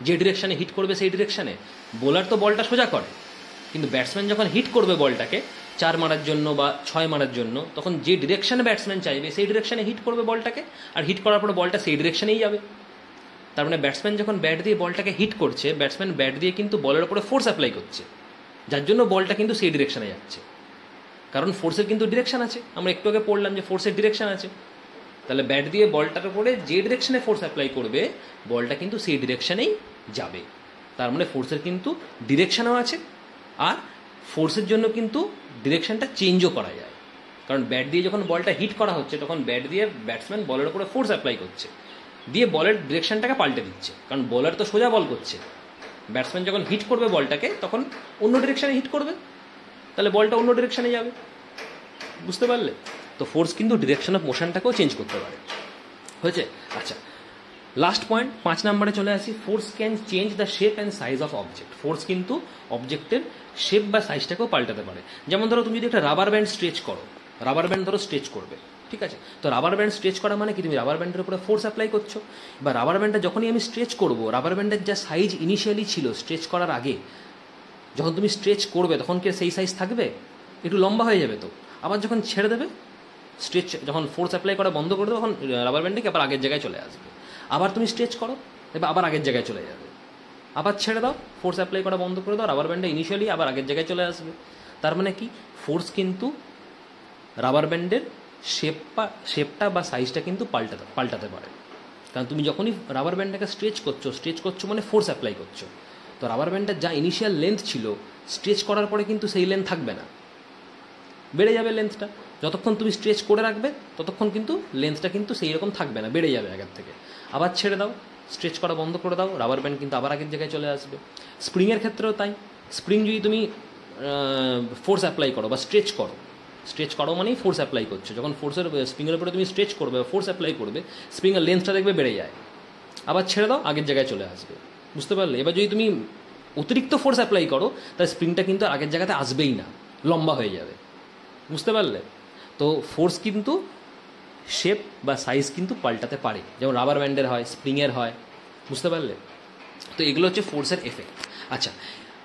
যে ডিরেকশানে হিট করবে সেই ডিরেকশানে। বোলার তো বলটা সোজা করে, কিন্তু ব্যাটসম্যান যখন হিট করবে বলটাকে 4 মারার জন্য বা 6 মারার জন্য, তখন যে ডিরেকশানে ব্যাটসম্যান চাইবে সেই ডিরেকশানে হিট করবে বলটাকে, আর হিট করার পরে বলটা সেই ডিরেকশানেই যাবে। তার মানে ব্যাটসম্যান যখন ব্যাট দিয়ে বলটাকে হিট করছে, ব্যাটসম্যান ব্যাট দিয়ে কিন্তু বলের ওপরে ফোর্স অ্যাপ্লাই করছে, যার জন্য বলটা কিন্তু সেই ডিরেকশানে যাচ্ছে। কারণ ফোর্সের কিন্তু ডিরেকশান আছে, আমরা একটু আগে পড়লাম যে ফোর্সের ডিরেকশান আছে। তাহলে ব্যাট দিয়ে বলটার উপরে যে ডিরেকশানে ফোর্স অ্যাপ্লাই করবে বলটা কিন্তু সেই ডিরেকশানেই যাবে। তার মানে ফোর্সের কিন্তু ডিরেকশানও আছে, আর ফোর্সের জন্য কিন্তু ডিরেকশানটা চেঞ্জও করা যায়। কারণ ব্যাট দিয়ে যখন বলটা হিট করা হচ্ছে তখন ব্যাট দিয়ে ব্যাটসম্যান বলের উপরে ফোর্স অ্যাপ্লাই করছে, দিয়ে বলের ডিরেকশানটাকে পাল্টে দিচ্ছে। কারণ বলার তো সোজা বল করছে, ব্যাটসম্যান যখন হিট করবে বলটাকে তখন অন্য ডিরেকশানে হিট করবে, তাহলে বলটা অন্য ডিরেকশানে যাবে। বুঝতে পারলে? তো ফোর্স কিন্তু ডিরেকশন অফ মোশনটাকেও চেঞ্জ করতে পারে। হয়েছে? আচ্ছা, লাস্ট পয়েন্ট 5 নম্বরে চলে আসি, force can change the shape and size of object. Force কিন্তু অবজেক্টের শেপ বা সাইজটাকেও পাল্টাতে পারে। যেমন ধরো তুমি যদি একটা রাবার ব্যান্ড স্ট্রেচ করো, রাবার ব্যান্ড ধরো স্ট্রেচ করবে, ঠিক আছে, তো রাবার ব্যান্ড স্ট্রেচ করা মানে কি তুমি রাবার ব্যান্ডের উপরে ফোর্স অ্যাপ্লাই করছো। বা রাবার ব্যান্ডটা যখনই আমি স্ট্রেচ করবো, রাবার ব্যান্ডের যা সাইজ ইনিশিয়ালি ছিল স্ট্রেচ করার আগে, যখন তুমি স্ট্রেচ করবে তখন কি সেই সাইজ থাকবে? একটু লম্বা হয়ে যাবে। তো আবার যখন ছেড়ে দেবে, স্ট্রেচ যখন ফোর্স অ্যাপ্লাই করা বন্ধ করে দেবে, তখন রাবার ব্যান্ডটাকে আবার আগের জায়গায় চলে আসবে। আবার তুমি স্ট্রেচ করো, এবার আবার আগের জায়গায় চলে যাবে। আবার ছেড়ে দাও, ফোর্স অ্যাপ্লাই করা বন্ধ করে দাও, রাবার ব্যান্ডটা ইনিশিয়ালি আবার আগের জায়গায় চলে আসবে। তার মানে কি ফোর্স কিন্তু রাবার ব্যান্ডের শেপটা বা সাইজটা কিন্তু পাল্টাতে পারে। কারণ তুমি যখনই রাবার ব্যান্ডটাকে স্ট্রেচ করছো মানে ফোর্স অ্যাপ্লাই করছো। তো রাবার ব্যান্ডের যা ইনিশিয়াল লেন্থ ছিল স্ট্রেচ করার পরে কিন্তু সেই লেন্থ থাকবে না, বেড়ে যাবে লেন্থটা। যতক্ষণ তুমি স্ট্রেচ করে রাখবে ততক্ষণ কিন্তু লেন্থটা কিন্তু সেই রকম থাকবে না, বেড়ে যাবে আগের থেকে। আবার ছেড়ে দাও, স্ট্রেচ করা বন্ধ করে দাও, রাবার ব্যান্ড কিন্তু আবার আগের জায়গায় চলে আসবে। স্প্রিংয়ের ক্ষেত্রেও তাই। স্প্রিং যদি তুমি ফোর্স অ্যাপ্লাই করো বা স্ট্রেচ করো মানেই ফোর্স অ্যাপ্লাই করছো। যখন স্প্রিংয়ের উপরে তুমি স্ট্রেচ করবে বা ফোর্স অ্যাপ্লাই করবে, স্প্রিংয়ের লেন্থটা দেখবে বেড়ে যায়, আবার ছেড়ে দাও, আগের জায়গায় চলে আসবে। বুঝতে পারলে? এবার যদি তুমি অতিরিক্ত ফোর্স অ্যাপ্লাই করো তাহলে স্প্রিংটা কিন্তু আগের জায়গাতে আসবেই না, লম্বা হয়ে যাবে। বুঝতে পারলে? তো ফোর্স কিন্তু শেপ বা সাইজ কিন্তু পাল্টাতে পারে, যেমন রাবার ব্যান্ডের হয়, স্প্রিংয়ের হয়। বুঝতে পারলে? তো এগুলো হচ্ছে ফোর্সের এফেক্ট। আচ্ছা,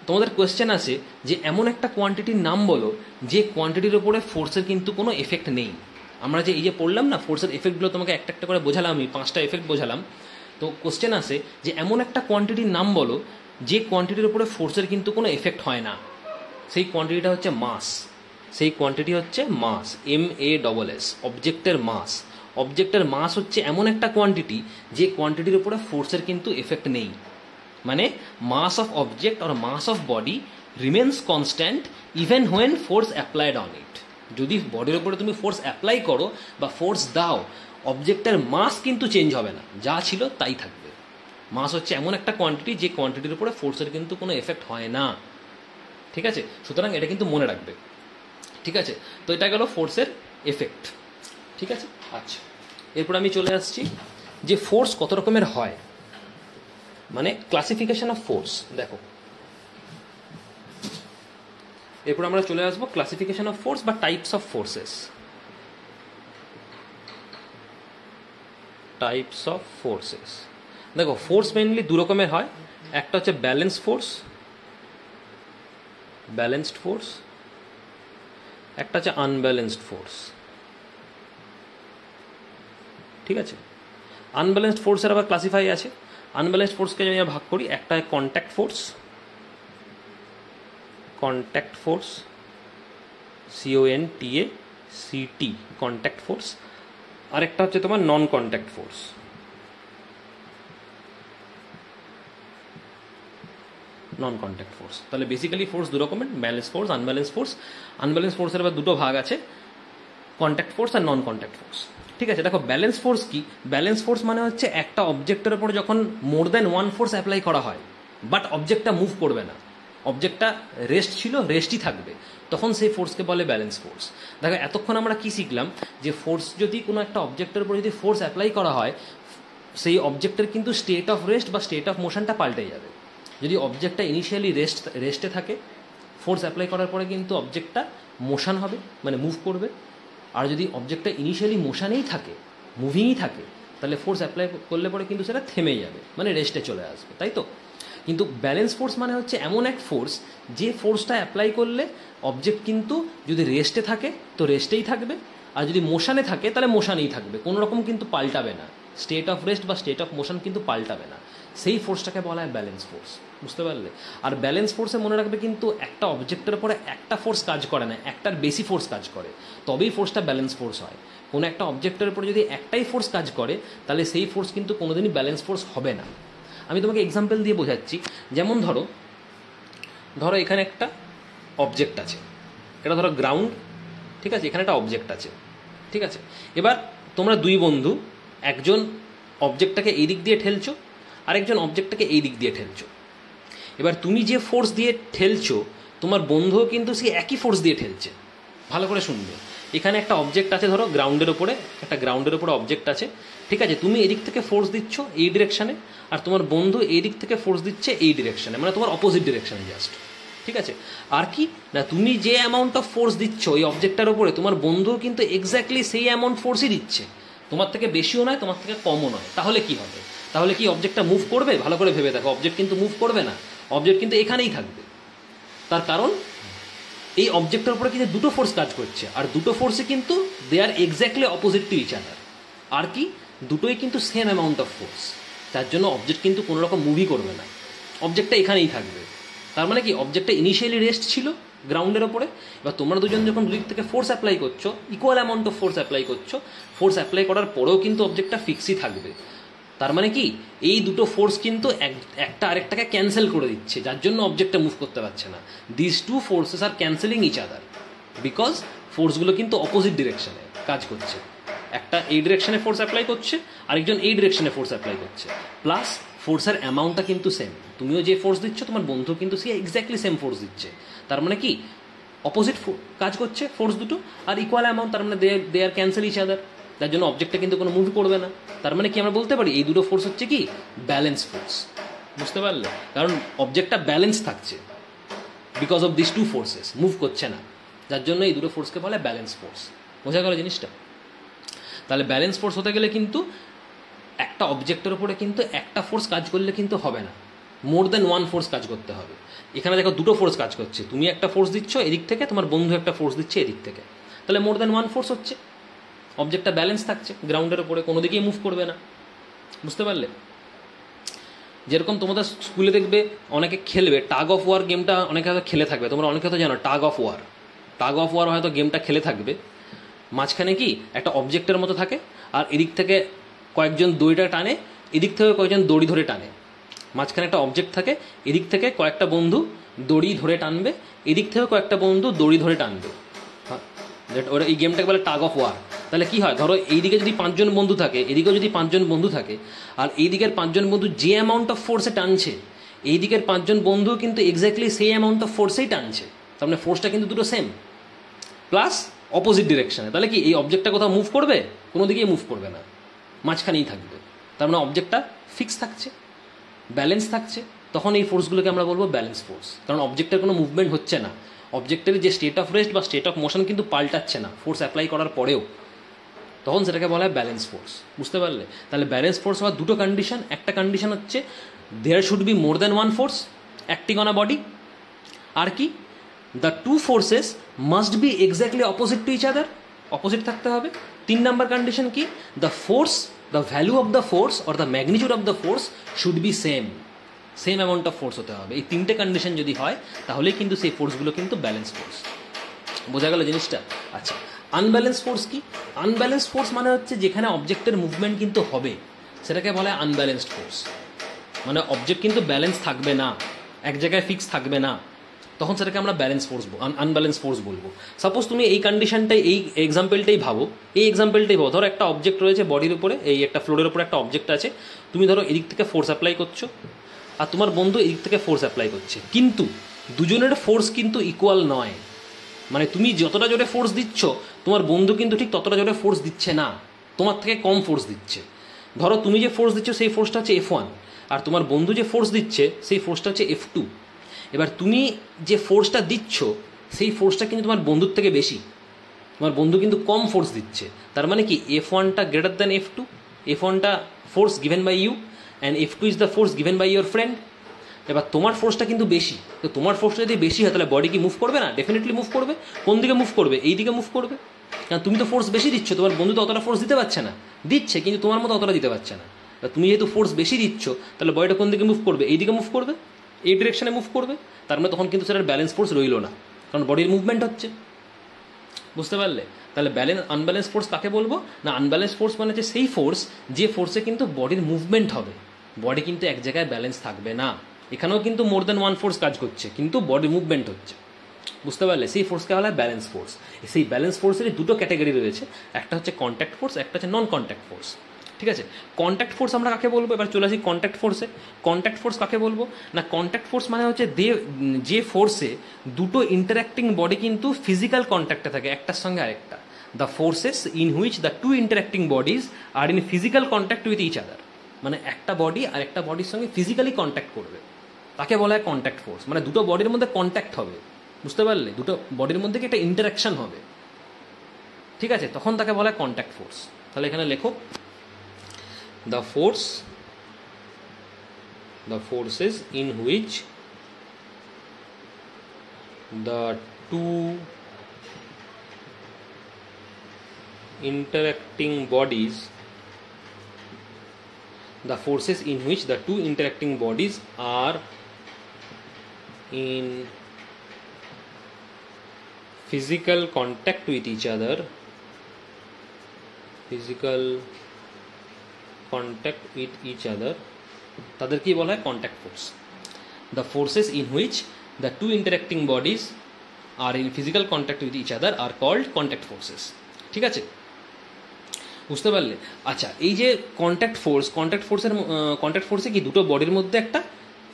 তোমাদের কোয়েশ্চেন আছে যে এমন একটা কোয়ান্টিটির নাম বলো যে কোয়ান্টিটির ওপরে ফোর্সের কিন্তু কোনো এফেক্ট নেই। আমরা যে এই যে পড়লাম না ফোর্সের এফেক্টগুলো, তোমাকে একটা একটা করে বোঝালাম, আমি 5টা এফেক্ট বোঝালাম। তো কোয়েশ্চেন আছে যে এমন একটা কোয়ান্টিটির নাম বলো যে কোয়ান্টিটির উপরে ফোর্সের কিন্তু কোনো এফেক্ট হয় না। সেই কোয়ান্টিটিটা হচ্ছে মাস। সেই কোয়ান্টিটি হচ্ছে মাস, MASS, অবজেক্টের মাস। অবজেক্টের মাস হচ্ছে এমন একটা কোয়ান্টিটি যে কোয়ান্টিটির উপরে ফোর্সের কিন্তু এফেক্ট নেই। মানে mass of object or mass of body remains constant even when force applied on it. যদি বডির উপরে তুমি ফোর্স অ্যাপ্লাই করো বা ফোর্স দাও, অবজেক্টের মাস কিন্তু চেঞ্জ হবে না, যা ছিল তাই থাকবে। মাস হচ্ছে এমন একটা কোয়ান্টিটি যে কোয়ান্টিটির উপরে ফোর্সের কিন্তু কোনো এফেক্ট হয় না, ঠিক আছে? সুতরাং এটা কিন্তু মনে রাখবে, ঠিক আছে? তো এটা গেল ফোর্সের এফেক্ট, ঠিক আছে? আচ্ছা, এরপর আমি চলে আসছি যে ফোর্স কত রকমের হয়, মানে ক্লাসিফিকেশন অফ ফোর্স। দেখো, এরপর আমরা চলে আসবো ক্লাসিফিকেশন অফ ফোর্স বা types of forces. Types of forces, দেখো ফোর্স মেইনলি দু রকমের হয়, একটা হচ্ছে ব্যালেন্স ফোর্স, ব্যালেন্সড ফোর্স, একটা হচ্ছে আনব্যালেন্সড ফোর্স, ঠিক আছে? আনব্যালেন্সড ফোর্সের আবার ক্লাসিফাই আছে। আনব্যালেন্সড ফোর্সকে যদি আমরা ভাগ করি, একটা contact force, contact force, CONTACT, contact force, আরেকটা হচ্ছে তোমার নন কন্ট্যাক্ট ফোর্স। নন কন্ট্যাক্ট ফোর্স, তাহলে বেসিক্যালি ফোর্স দু রকমের, balance force, unbalance force. Unbalance ফোর্সের আবার দুটো ভাগ আছে, কন্ট্যাক্ট ফোর্স আর নন কন্ট্যাক্ট ফোর্স, ঠিক আছে? দেখো ব্যালেন্স ফোর্স কি? ব্যালেন্স ফোর্স মানে হচ্ছে একটা অবজেক্টের উপর যখন মোর দ্যান ওয়ান ফোর্স অ্যাপ্লাই করা হয়, বাট অবজেক্টটা মুভ করবে না, অবজেক্টটা রেস্ট ছিল, রেস্টই থাকবে, তখন সেই ফোর্সকে বলে ব্যালেন্স ফোর্স। দেখো এতক্ষণ আমরা কি শিখলাম, যে ফোর্স যদি কোনো একটা অবজেক্টের উপর যদি ফোর্স অ্যাপ্লাই করা হয়, সেই অবজেক্টের কিন্তু স্টেট অফ রেস্ট বা স্টেট অফ মোশনটা পাল্টে যাবে। যদি অবজেক্টটা ইনিশিয়ালি রেস্টে থাকে, ফোর্স অ্যাপ্লাই করার পরে কিন্তু অবজেক্টটা মোশন হবে, মানে মুভ করবে। আর যদি অবজেক্টটা ইনিশিয়ালি মোশনেই থাকে, মুভিংই থাকে, তাহলে ফোর্স অ্যাপ্লাই করলে পরে কিন্তু সেটা থেমে যাবে, মানে রেস্টে চলে আসবে, তাই তো? কিন্তু ব্যালেন্স ফোর্স মানে হচ্ছে এমন এক ফোর্স, যে ফোর্সটা অ্যাপ্লাই করলে অবজেক্ট কিন্তু যদি রেস্টে থাকে তো রেস্টেই থাকবে, আর যদি মোশনে থাকে তাহলে মোশনেই থাকবে, কোনো রকম কিন্তু পাল্টাবে না, স্টেট অফ রেস্ট বা স্টেট অফ মোশন কিন্তু পাল্টাবে না। সেই ফোর্সটাকে বলা হয় ব্যালেন্স ফোর্স, বুঝতে পারলে? আর ব্যালেন্স ফোর্সে মনে রাখবে কিন্তু একটা অবজেক্টের উপরে একটা ফোর্স কাজ করে না, একটার বেশি ফোর্স কাজ করে, তবেই ফোর্সটা ব্যালেন্স ফোর্স হয়। কোনো একটা অবজেক্টের উপরে যদি একটাই ফোর্স কাজ করে, তাহলে সেই ফোর্স কিন্তু কোনোদিনই ব্যালেন্স ফোর্স হবে না। আমি তোমাকে এক্সাম্পল দিয়ে বোঝাচ্ছি। যেমন ধরো এখানে একটা অবজেক্ট আছে, এটা ধরো গ্রাউন্ড, ঠিক আছে? এখানে একটা অবজেক্ট আছে, ঠিক আছে? এবার তোমরা দুই বন্ধু, একজন অবজেক্টটাকে এই দিক দিয়ে ঠেলছো, আরেকজন অবজেক্টটাকে এই দিক দিয়ে ঠেলছো। এবার তুমি যে ফোর্স দিয়ে ঠেলছো, তোমার বন্ধুও কিন্তু সেই একই ফোর্স দিয়ে ঠেলছে। ভালো করে শুনবে, এখানে একটা অবজেক্ট আছে, ধরো গ্রাউন্ডের উপরে, একটা গ্রাউন্ডের উপরে অবজেক্ট আছে, ঠিক আছে? তুমি এদিক থেকে ফোর্স দিচ্ছ এই ডিরেকশানে, আর তোমার বন্ধু এই দিক থেকে ফোর্স দিচ্ছে এই ডিরেকশানে, মানে তোমার অপোজিট ডিরেকশানে জাস্ট, ঠিক আছে? আর কি না, তুমি যে অ্যামাউন্ট অফ ফোর্স দিচ্ছ এই অবজেক্টটার উপরে, তোমার বন্ধুও কিন্তু এক্স্যাক্টলি সেই অ্যামাউন্ট ফোর্সই দিচ্ছে, তোমার থেকে বেশিও নয়, তোমার থেকে কমও নয়। তাহলে কি হবে? তাহলে কি অবজেক্টটা মুভ করবে? ভালো করে ভেবে দেখো, অবজেক্ট কিন্তু মুভ করবে না, অবজেক্ট কিন্তু এখানেই থাকবে। তার কারণ এই অবজেক্টের উপরে কিন্তু দুটো ফোর্স কাজ করছে, আর দুটো ফোর্সে কিন্তু they are exactly opposite to each other. আর কি, দুটোই কিন্তু সেম অ্যামাউন্ট অফ ফোর্স, তার জন্য অবজেক্ট কিন্তু কোনো রকম মুভই করবে না, অবজেক্টটা এখানেই থাকবে। তার মানে কি, অবজেক্টটা ইনিশিয়ালি রেস্ট ছিল গ্রাউন্ডের ওপরে, এবার তোমরা দুজন যখন দুদিক থেকে ফোর্স অ্যাপ্লাই করছো, equal amount of force apply করছো, ফোর্স অ্যাপ্লাই করার পরেও কিন্তু অবজেক্টটা ফিক্সই থাকবে। তার মানে কি, এই দুটো ফোর্স কিন্তু একটা আরেকটাকে ক্যান্সেল করে দিচ্ছে, যার জন্য অবজেক্টটা মুভ করতে পারছে না। This two forces are cancelling each other, because ফোর্সগুলো কিন্তু অপোজিট ডিরেকশনে কাজ করছে। একটা এই ডিরেকশনে ফোর্স অ্যাপ্লাই করছে, আরেকজন এই ডিরেকশনে ফোর্স অ্যাপ্লাই করছে, প্লাস ফোর্সের অ্যামাউন্টটা কিন্তু সেম। তুমিও যে ফোর্স দিচ্ছ, তোমার বন্ধু কিন্তু সে এক্স্যাক্টলি সেম ফোর্স দিচ্ছে। তার মানে কি, অপোজিট কাজ করছে ফোর্স দুটো, আর ইকুয়াল অ্যামাউন্ট, তার মানে দে আর ক্যান্সেল ইচ আদার, যার জন্য অবজেক্টটা কিন্তু কোনো মুভ করবে না। তার মানে কি, আমরা বলতে পারি এই দুটো ফোর্স হচ্ছে কি, ব্যালেন্স ফোর্স, বুঝতে পারলে? কারণ অবজেক্টটা ব্যালেন্স থাকছে, because of this two forces move করছে না, যার জন্য এই দুটো ফোর্সকে বলে ব্যালেন্স ফোর্স। বোঝা গেল জিনিসটা? তাহলে ব্যালেন্স ফোর্স হতে গেলে কিন্তু একটা অবজেক্টের উপরে কিন্তু একটা ফোর্স কাজ করলে কিন্তু হবে না, মোর দ্যান ওয়ান ফোর্স কাজ করতে হবে। এখানে দেখো দুটো ফোর্স কাজ করছে, তুমি একটা ফোর্স দিচ্ছ এদিক থেকে, তোমার বন্ধু একটা ফোর্স দিচ্ছে এদিক থেকে, তাহলে মোর দ্যান ওয়ান ফোর্স হচ্ছে, অবজেক্টটা ব্যালেন্স থাকছে, গ্রাউন্ডের উপরে কোনো দিকেই মুভ করবে না, বুঝতে পারলে? যেরকম তোমাদের স্কুলে দেখবে অনেকে খেলবে টাগ অফ ওয়ার গেমটা, অনেকে হয়তো খেলে থাকবে, তোমরা অনেকে হয়তো জানো টাগ অফ ওয়ার হয়তো গেমটা খেলে থাকবে। মাঝখানে কি একটা অবজেক্টের মতো থাকে, আর এদিক থেকে কয়েকজন দড়িটা টানে, এদিক থেকে কয়েকজন দড়ি ধরে টানে, মাঝখানে একটা অবজেক্ট থাকে, এদিক থেকে কয়েকটা বন্ধু দড়ি ধরে টানবে, এদিক থেকে কয়েকটা বন্ধু দড়ি ধরে টানবে। ওরা এই গেমটাকে বলে টাগ অফ ওয়ার। তাহলে কি হয়, ধরো এইদিকে যদি 5 জন বন্ধু থাকে, এদিকেও যদি 5 জন বন্ধু থাকে, আর এই দিকের 5 জন বন্ধু যে অ্যামাউন্ট অফ ফোর্সে টানছে, এই দিকের 5 জন বন্ধু কিন্তু এক্স্যাক্টলি সেই অ্যামাউন্ট অফ ফোর্সেই টানছে, তার মানে ফোর্সটা কিন্তু দুটো সেম, প্লাস অপোজিট ডিরেকশনে। তাহলে কি এই অবজেক্টটা কোথাও মুভ করবে? কোনো দিকেই মুভ করবে না, মাঝখানেই থাকবে। তার মানে অবজেক্টটা ফিক্স থাকছে, ব্যালেন্স থাকছে। তখন এই ফোর্সগুলোকে আমরা বলবো ব্যালেন্স ফোর্স, কারণ অবজেক্টের কোনো মুভমেন্ট হচ্ছে না, অবজেক্টের যে স্টেট অফ রেস্ট বা স্টেট অফ মোশন কিন্তু পাল্টাচ্ছে না ফোর্স অ্যাপ্লাই করার পরেও, তখন সেটাকে বলা হয় ব্যালেন্স ফোর্স। বুঝতে পারলে? তাহলে ব্যালেন্স ফোর্স হওয়ার দুটো কন্ডিশন, একটা কন্ডিশন হচ্ছে there should be more than one force acting on a body, আর কি the two forces must be exactly opposite to each other, opposite থাকতে হবে। 3 নাম্বার কন্ডিশন কি, the force, the value of the force or the magnitude of the force should be same, same amount of force হতে হবে। এই 3টে condition যদি হয় তাহলেই কিন্তু সেই ফোর্সগুলো কিন্তু ব্যালেন্স ফোর্স। বোঝা গেল জিনিসটা? আচ্ছা, আনব্যালেন্স ফোর্স কি? আনব্যালেন্স ফোর্স মানে হচ্ছে যেখানে অবজেক্টের মুভমেন্ট কিন্তু হবে, সেটাকে বলা হয় আনব্যালেন্সড ফোর্স। মানে অবজেক্ট কিন্তু ব্যালেন্স থাকবে না, এক জায়গায় ফিক্স থাকবে না, তখন সেটাকে আমরা ব্যালেন্স ফোর্স, আনব্যালেন্স ফোর্স বলবো। সাপোজ তুমি এই কন্ডিশনটাই, এই এক্সাম্পলটাই ভাবো, ধরো একটা অবজেক্ট রয়েছে বডির উপরে, এই একটা ফ্লোরের উপরে একটা অবজেক্ট আছে, তুমি ধরো এদিক থেকে ফোর্স অ্যাপ্লাই করছো, আর তোমার বন্ধু এদিক থেকে ফোর্স অ্যাপ্লাই করছে, কিন্তু দুজনের ফোর্স কিন্তু ইকুয়াল নয়। মানে তুমি যতটা জোরে ফোর্স দিচ্ছ, তোমার বন্ধু কিন্তু ঠিক ততটা জোরে ফোর্স দিচ্ছে না, তোমার থেকে কম ফোর্স দিচ্ছে। ধরো তুমি যে ফোর্স দিচ্ছ সেই ফোর্সটা হচ্ছে F1, আর তোমার বন্ধু যে ফোর্স দিচ্ছে সেই ফোর্সটা হচ্ছে F2। এবার তুমি যে ফোর্সটা দিচ্ছ সেই ফোর্সটা কিন্তু তোমার বন্ধুর থেকে বেশি, তোমার বন্ধু কিন্তু কম ফোর্স দিচ্ছে। তার মানে কি F1টা গ্রেটার দ্যান F2, F1টা force given by you and F2 is the force given by your friend. এবার তোমার ফোর্সটা কিন্তু বেশি, তো তোমার ফোর্সটা যদি বেশি হয় তাহলে বডি কি মুভ করবে না? ডেফিনেটলি মুভ করবে। কোন দিকে মুভ করবে? এই দিকে মুভ করবে, কারণ তুমি তো ফোর্স বেশি দিচ্ছ, তোমার বন্ধু তো অতটা ফোর্স দিতে পারছে না, দিচ্ছে কিন্তু তোমার মতো অতটা দিতে পারছে না। তুমি যেহেতু ফোর্স বেশি দিচ্ছ, তাহলে বডিটা কোন দিকে মুভ করবে? এই দিকে মুভ করবে, এই ডিরেকশনে মুভ করবে। তার মানে তখন কিন্তু সেটার ব্যালেন্স ফোর্স রইল না, কারণ বডির মুভমেন্ট হচ্ছে। বুঝতে পারলে? তাহলে আনব্যালেন্স ফোর্স কাকে বলবো না? আনব্যালেন্স ফোর্স মানে হচ্ছে সেই ফোর্স যে ফোর্সে কিন্তু বডির মুভমেন্ট হবে, বডি কিন্তু এক জায়গায় ব্যালেন্স থাকবে না। এখানেও কিন্তু মোর দ্যান ওয়ান ফোর্স কাজ করছে, কিন্তু বডি মুভমেন্ট হচ্ছে। বুঝতে পারলে? সেই ফোর্সকে বলা হয় ব্যালেন্স ফোর্স। সেই ব্যালেন্স ফোর্সের দুটো ক্যাটাগরি রয়েছে, একটা হচ্ছে কন্ট্যাক্ট ফোর্স, একটা হচ্ছে নন কন্ট্যাক্ট ফোর্স। ঠিক আছে, কন্ট্যাক্ট ফোর্স আমরা কাকে বলবো? এবার চলে আসি কন্ট্যাক্ট ফোর্সে। কন্ট্যাক্ট ফোর্স কাকে বলবো না? কন্ট্যাক্ট ফোর্স মানে হচ্ছে যে ফোর্সে দুটো ইন্টারঅ্যাক্টিং বডি কিন্তু ফিজিক্যাল কন্ট্যাক্টে থাকে একটার সঙ্গে আরেকটা, the forces in which the two interacting bodies are in physical contact with each other. মানে একটা বডি আর একটা বডির সঙ্গে ফিজিক্যালি কন্ট্যাক্ট করবে, তাকে বলা হয় কন্ট্যাক্ট ফোর্স। মানে দুটো বডির মধ্যে কন্ট্যাক্ট হবে, বুঝতে পারলে? দুটো বডির মধ্যে কি একটা ইন্টারাকশন হবে, ঠিক আছে, তখন তাকে বলা হয় কন্ট্যাক্ট ফোর্স। তাহলে এখানে লেখো, the forces in which the two interacting bodies are in physical contact with each other, তাদের কি বলা হয়? Contact force. The forces in which the two interacting bodies are in physical contact with each other are called contact forces. ঠিক আছে, বুঝতে পারলে? আচ্ছা, এই যে কন্ট্যাক্ট ফোর্সে কি দুটো বডির মধ্যে একটা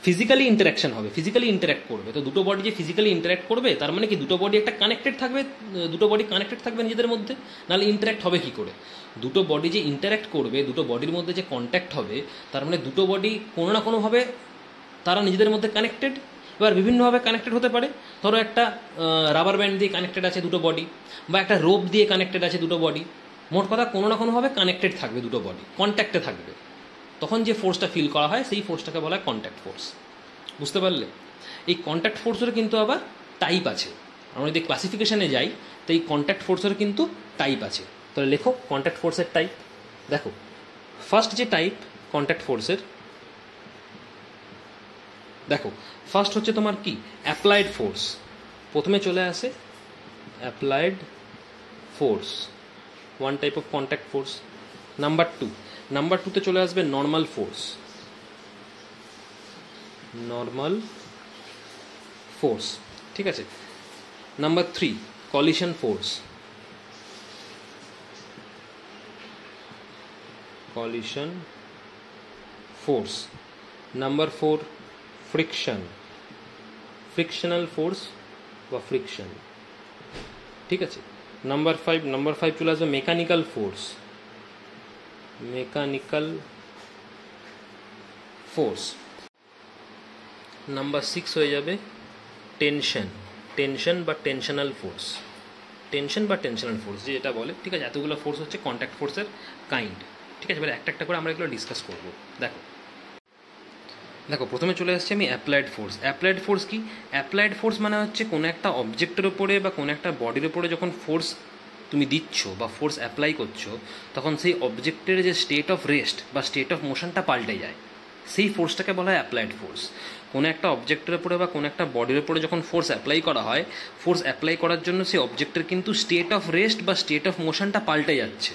ফিজিক্যালি ইন্টারাকশন হবে, ফিজিক্যালি ইন্টারাক্ট করবে। তো দুটো বডি যে ফিজিক্যালি ইন্টারাক্ট করবে, তার মানে কি দুটো বডি একটা কানেক্টেড থাকবে, দুটো বডি কানেক্টেড থাকবে নিজেদের মধ্যে, নাহলে ইন্টারাক্ট হবে কি করে? দুটো বডি যে ইন্টারাক্ট করবে, দুটো বডির মধ্যে যে কন্ট্যাক্ট হবে, তার মানে দুটো বডি কোনো না কোনোভাবে তারা নিজেদের মধ্যে কানেক্টেড। এবার বিভিন্নভাবে কানেক্টেড হতে পারে। ধরো একটা রাবার ব্যান্ড দিয়ে কানেক্টেড আছে দুটো বডি, বা একটা রোপ দিয়ে কানেক্টেড আছে দুটো বডি। মোট কথা কোনো না কোনোভাবে কানেক্টেড থাকবে দুটো বডি, কন্ট্যাক্টে থাকবে। তখন যে ফোর্সটা ফিল করা হয় সেই ফোর্সটাকে বলা হয় কন্ট্যাক্ট ফোর্স। বুঝতে পারলে? এই কন্ট্যাক্ট ফোর্সের কিন্তু আবার টাইপ আছে। আমরা যদি ক্লাসিফিকেশনে যাই, তো এই কন্ট্যাক্ট ফোর্সের কিন্তু টাইপ আছে। তাহলে লেখো কন্ট্যাক্ট ফোর্সের টাইপ। দেখো, ফার্স্ট যে টাইপ কন্ট্যাক্ট ফোর্সের, দেখো ফার্স্ট হচ্ছে তোমার কি? Applied force. প্রথমে চলে আসে applied force, one type of contact force. Number টুতে চলে আসবে নর্মাল ফোর্স, ঠিক আছে। Number 3 collision force, collision force. Number 4 friction, frictional force বা ফ্রিকশন, ঠিক আছে। নাম্বার 5 চলে আসবে mechanical force, mechanical force. Number 6 হয়ে যাবে টেনশন, টেনশন বা টেনশনাল ফোর্স, টেনশন বা টেনশনাল ফোর্স যে এটা বলে, ঠিক আছে। এতগুলো ফোর্স হচ্ছে কন্ট্যাক্ট ফোর্সের কাইন্ড, ঠিক আছে। এবার একটা একটা করে আমরা এগুলো ডিসকাস করব। দেখো প্রথমে চলে আসছে আমি অ্যাপ্লাইড ফোর্স। অ্যাপ্লাইড ফোর্স কি? অ্যাপ্লাইড ফোর্স মানে হচ্ছে কোনো একটা অবজেক্টের ওপরে বা কোনো একটা বডির ওপরে যখন ফোর্স তুমি দিচ্ছ বা ফোর্স অ্যাপ্লাই করছো, তখন সেই অবজেক্টের যে স্টেট অফ রেস্ট বা স্টেট অফ মোশনটা পাল্টে যায়, সেই ফোর্সটাকে বলা হয় অ্যাপ্লাইড ফোর্স। কোনো একটা অবজেক্টের উপরে বা কোনো একটা বডির উপরে যখন ফোর্স অ্যাপ্লাই করা হয়, ফোর্স অ্যাপ্লাই করার জন্য সেই অবজেক্টের কিন্তু স্টেট অফ রেস্ট বা স্টেট অফ মোশনটা পাল্টে যাচ্ছে।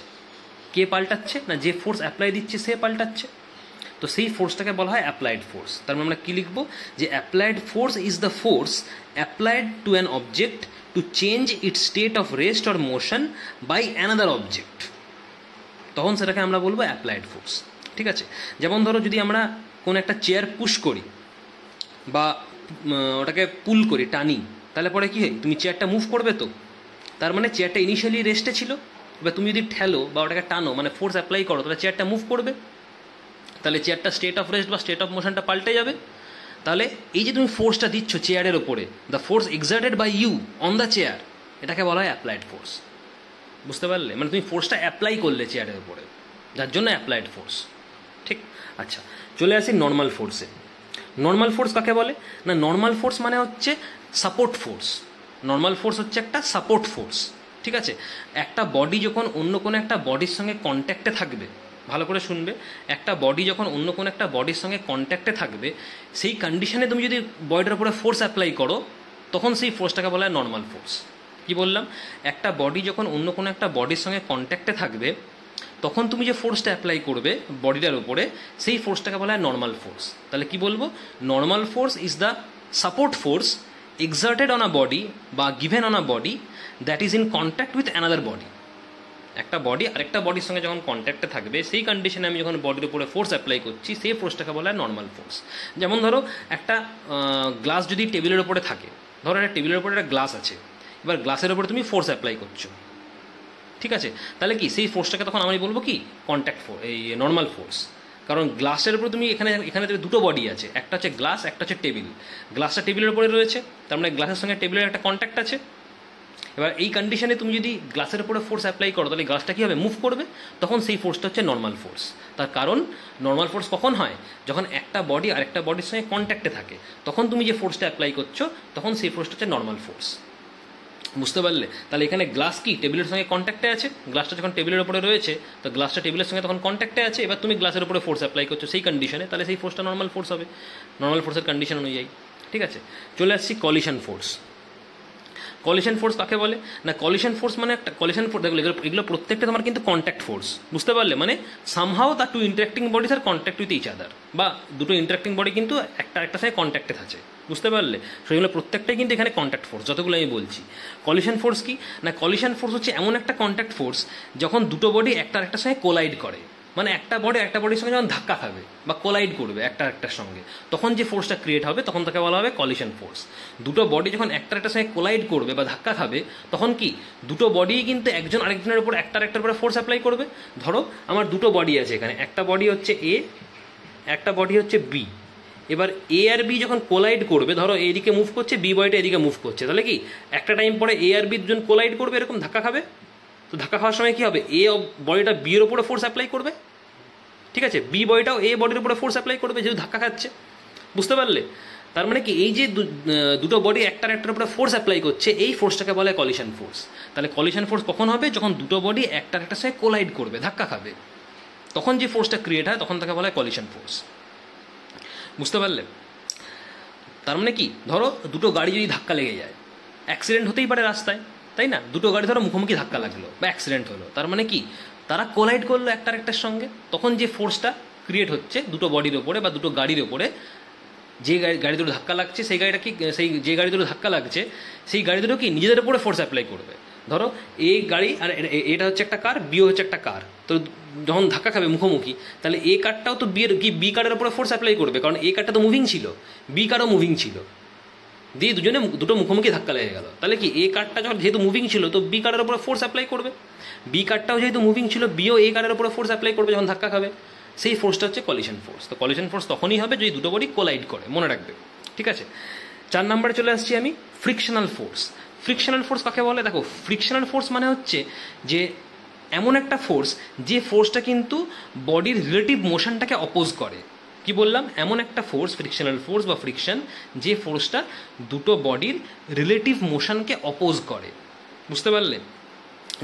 কে পাল্টাচ্ছে? না, যে ফোর্স অ্যাপ্লাই দিচ্ছে সে পাল্টাচ্ছে। তো সেই ফোর্সটাকে বলা হয় অ্যাপ্লাইড ফোর্স। তার মানে আমরা কী লিখবো? যে applied force is the force applied to an object to change its state of rest or motion by another object, তখন সেটাকে আমরা বলবো অ্যাপ্লাইড ফোর্স, ঠিক আছে। যেমন ধরো যদি আমরা কোনো একটা চেয়ার পুশ করি বা ওটাকে পুল করি, টানি, তাহলে পরে কী হয়? তুমি চেয়ারটা মুভ করবে, তো তার মানে চেয়ারটা ইনিশিয়ালি রেস্টে ছিল, এবার তুমি যদি ঠেলো বা ওটাকে টানো, মানে ফোর্স অ্যাপ্লাই করো, তাহলে চেয়ারটা মুভ করবে, তাহলে চেয়ারটা স্টেট অফ রেস্ট বা স্টেট অফ মোশনটা পাল্টে যাবে। তাহলে এই যে তুমি ফোর্সটা দিচ্ছ চেয়ারের ওপরে, the force exerted by you on the chair, এটাকে বলা হয় অ্যাপ্লাইড ফোর্স। বুঝতে পারলে? মানে তুমি ফোর্সটা অ্যাপ্লাই করলে চেয়ারের উপরে, যার জন্য অ্যাপ্লাইড ফোর্স, ঠিক। আচ্ছা, চলে আসি নর্মাল ফোর্সে। নর্মাল ফোর্স কাকে বলে? না, নর্মাল ফোর্স মানে হচ্ছে সাপোর্ট ফোর্স। নর্মাল ফোর্স হচ্ছে একটা সাপোর্ট ফোর্স, ঠিক আছে। একটা বডি যখন অন্য কোনো একটা বডির সঙ্গে কন্ট্যাক্টে থাকবে, ভালো করে শুনবে, একটা বডি যখন অন্য কোনো একটা বডির সঙ্গে কন্ট্যাক্টে থাকবে, সেই কন্ডিশনে তুমি যদি বডির উপরে ফোর্স অ্যাপ্লাই করো, তখন সেই ফোর্সটাকে বলা হয় নর্মাল ফোর্স। কি বললাম? একটা বডি যখন অন্য কোনো একটা বডির সঙ্গে কন্ট্যাক্টে থাকবে, তখন তুমি যে ফোর্সটা অ্যাপ্লাই করবে বডিটার উপরে, সেই ফোর্সটাকে বলা হয় নর্মাল ফোর্স। তাহলে কি বলবো? Normal force is the support force exerted on a body বা given on a body that is in contact with another body. একটা বডি আরেকটা বডির সঙ্গে যখন কন্ট্যাক্টে থাকবে, সেই কন্ডিশনে আমি যখন বডির উপরে ফোর্স অ্যাপ্লাই করছি, সেই ফোর্সটাকে বলা হয় নর্মাল ফোর্স। যেমন ধরো একটা গ্লাস যদি টেবিলের ওপরে থাকে, ধরো একটা টেবিলের ওপরে একটা গ্লাস আছে, এবার গ্লাসের ওপরে তুমি ফোর্স অ্যাপ্লাই করছো, ঠিক আছে। তাহলে কি সেই ফোর্সটাকে তখন আমি বলবো কি কন্ট্যাক্ট ফোর্স, এই নর্মাল ফোর্স। কারণ গ্লাসের উপরে তুমি এখানে দুটো বডি আছে, একটা হচ্ছে গ্লাস, একটা হচ্ছে টেবিল। গ্লাসটা টেবিলের উপরে রয়েছে, তার মানে গ্লাসের সঙ্গে টেবিলের একটা কন্ট্যাক্ট আছে। এবার এই কন্ডিশনে তুমি যদি গ্লাসের উপরে ফোর্স অ্যাপ্লাই করো, তাহলে গ্লাসটা কী হবে? মুভ করবে, তখন সেই ফোর্সটা হচ্ছে নর্মাল ফোর্স। তার কারণ নর্মাল ফোর্স কখন হয়? যখন একটা বডি আরেকটা বডির সঙ্গে কন্ট্যাক্টে থাকে, তখন তুমি যে ফোর্সটা অ্যাপ্লাই করছো, তখন সেই ফোর্সটা হচ্ছে নর্মাল ফোর্স। বুঝতে পারলে? তাহলে এখানে গ্লাস কি টেবিলের সঙ্গে কন্ট্যাক্টে আছে, গ্লাসটা যখন টেবিলের উপরে রয়েছে, তো গ্লাসটা টেবিলের সঙ্গে তখন কন্ট্যাক্টে আছে, এবার তুমি গ্লাসের উপরে ফোর্স অ্যাপ্লাই করছো সেই কন্ডিশনে, তাহলে সেই ফোর্সটা নর্মাল ফোর্স হবে, নর্মাল ফোর্সের কন্ডিশন অনুযায়ী, ঠিক আছে। চলে আসছি কলিশন ফোর্স। কলিশন ফোর্স কাকে বলে? না, কলিশন ফোর্স মানে একটা কলিশন ফোর্স, এগুলো প্রত্যেকটা তোমার কিন্তু কন্ট্যাক্ট ফোর্স। বুঝতে পারলে? মানে somehow the two interacting bodies are contact with each other, বা দুটো ইন্টারেক্টিং বডি কিন্তু একটা সঙ্গে কন্ট্যাক্টে থাকে। বুঝতে পারলে? সেগুলো প্রত্যেকটাই কিন্তু এখানে কন্ট্যাক্ট ফোর্স, যতগুলো আমি বলছি। কলিশন ফোর্স কি? না, কলিশন ফোর্স হচ্ছে এমন একটা কন্ট্যাক্ট ফোর্স যখন দুটো বডি একটা সঙ্গে কোলাইড করে, মানে একটা বডির সঙ্গে যখন ধাক্কা খাবে বা কোলাইড করবে একটার সঙ্গে, তখন যে ফোর্সটা ক্রিয়েট হবে, তখন তাকে বলা হবে কলিশন ফোর্স। দুটো বডি যখন একটার সঙ্গে কোলাইড করবে বা ধাক্কা খাবে, তখন কি দুটো বডি কিন্তু একজন আরেকজনের উপর একটার উপরে ফোর্স অ্যাপ্লাই করবে। ধরো আমার দুটো বডি আছে এখানে, একটা বডি হচ্ছে এ, একটা বডি হচ্ছে বি। এবার এ আর বি যখন কোলাইড করবে, ধরো এদিকে মুভ করছে, বি বডিটা এদিকে মুভ করছে, তাহলে কি একটা টাইম পরে এ আর বি দুজন কোলাইড করবে, এরকম ধাক্কা খাবে। তো ধাক্কা খাওয়ার সময় কী হবে? এ বডিটা বি এর উপরে ফোর্স অ্যাপ্লাই করবে, ঠিক আছে, বি বডিটাও এ বডির উপরে ফোর্স অ্যাপ্লাই করবে, যেহেতু ধাক্কা খাচ্ছে। বুঝতে পারলে? তার মানে কি এই যে দুটো বডি একটার উপরে ফোর্স অ্যাপ্লাই করছে, এই ফোর্সটাকে বলে কলিশন ফোর্স। তাহলে কলিশন ফোর্স কখন হবে? যখন দুটো বডি একটার সঙ্গে কোলাইড করবে, ধাক্কা খাবে, তখন যে ফোর্সটা ক্রিয়েট হয়, তখন তাকে বলা হয় কলিশন ফোর্স। বুঝতে পারলে? তার মানে কি, ধরো দুটো গাড়ি যদি ধাক্কা লেগে যায়, অ্যাক্সিডেন্ট হতেই পারে রাস্তায়, তাই না? দুটো গাড়ি ধরো মুখোমুখি ধাক্কা লাগলো বা অ্যাক্সিডেন্ট হলো, তার মানে কি তারা কোলাইড করলো একটার সঙ্গে, তখন যে ফোর্সটা ক্রিয়েট হচ্ছে দুটো বডির ওপরে বা দুটো গাড়ির ওপরে, যে গাড়ি দুটো ধাক্কা লাগছে সেই গাড়িটা কি, সেই যে গাড়ি দুটো ধাক্কা লাগছে সেই গাড়ি দুটো কি নিজেদের উপরে ফোর্স অ্যাপ্লাই করবে। ধরো এ গাড়ি আর এটা হচ্ছে একটা কার, বিও হচ্ছে একটা কার, তো যখন ধাক্কা খাবে মুখোমুখি, তাহলে এ কারটাও তো বি কারের উপরে ফোর্স অ্যাপ্লাই করবে, কারণ এ কারটা তো মুভিং ছিল, বি কারও মুভিং ছিল, দিয়ে দুজনে দুটো মুখোমুখি ধাক্কা লেগে গেল। তাহলে কি এ কারটা যখন যেহেতু মুভিং ছিল তো বি কারের উপরে ফোর্স অ্যাপ্লাই করবে, বি কারটাও যেহেতু মুভিং ছিল বিও এ কারের উপরে ফোর্স অ্যাপ্লাই করবে যখন ধাক্কা খাবে। সেই ফোর্সটা হচ্ছে কলিশন ফোর্স। তো কলিশন ফোর্স তখনই হবে যদি দুটো বডি কোলাইড করে, মনে রাখবে, ঠিক আছে। 4 নম্বরে চলে আসছি আমি, ফ্রিকশনাল ফোর্স। ফ্রিকশনাল ফোর্স কাকে বলে? দেখো, ফ্রিকশনাল ফোর্স মানে হচ্ছে যে এমন একটা ফোর্স যে ফোর্সটা কিন্তু বডির রিলেটিভ মোশনটাকে অপোজ করে। কি বললাম? এমন একটা ফোর্স, ফ্রিকশনাল ফোর্স বা ফ্রিকশন, যে ফোর্সটা দুটো বডির রিলেটিভ মোশনকে অপোজ করে। বুঝতে পারলে?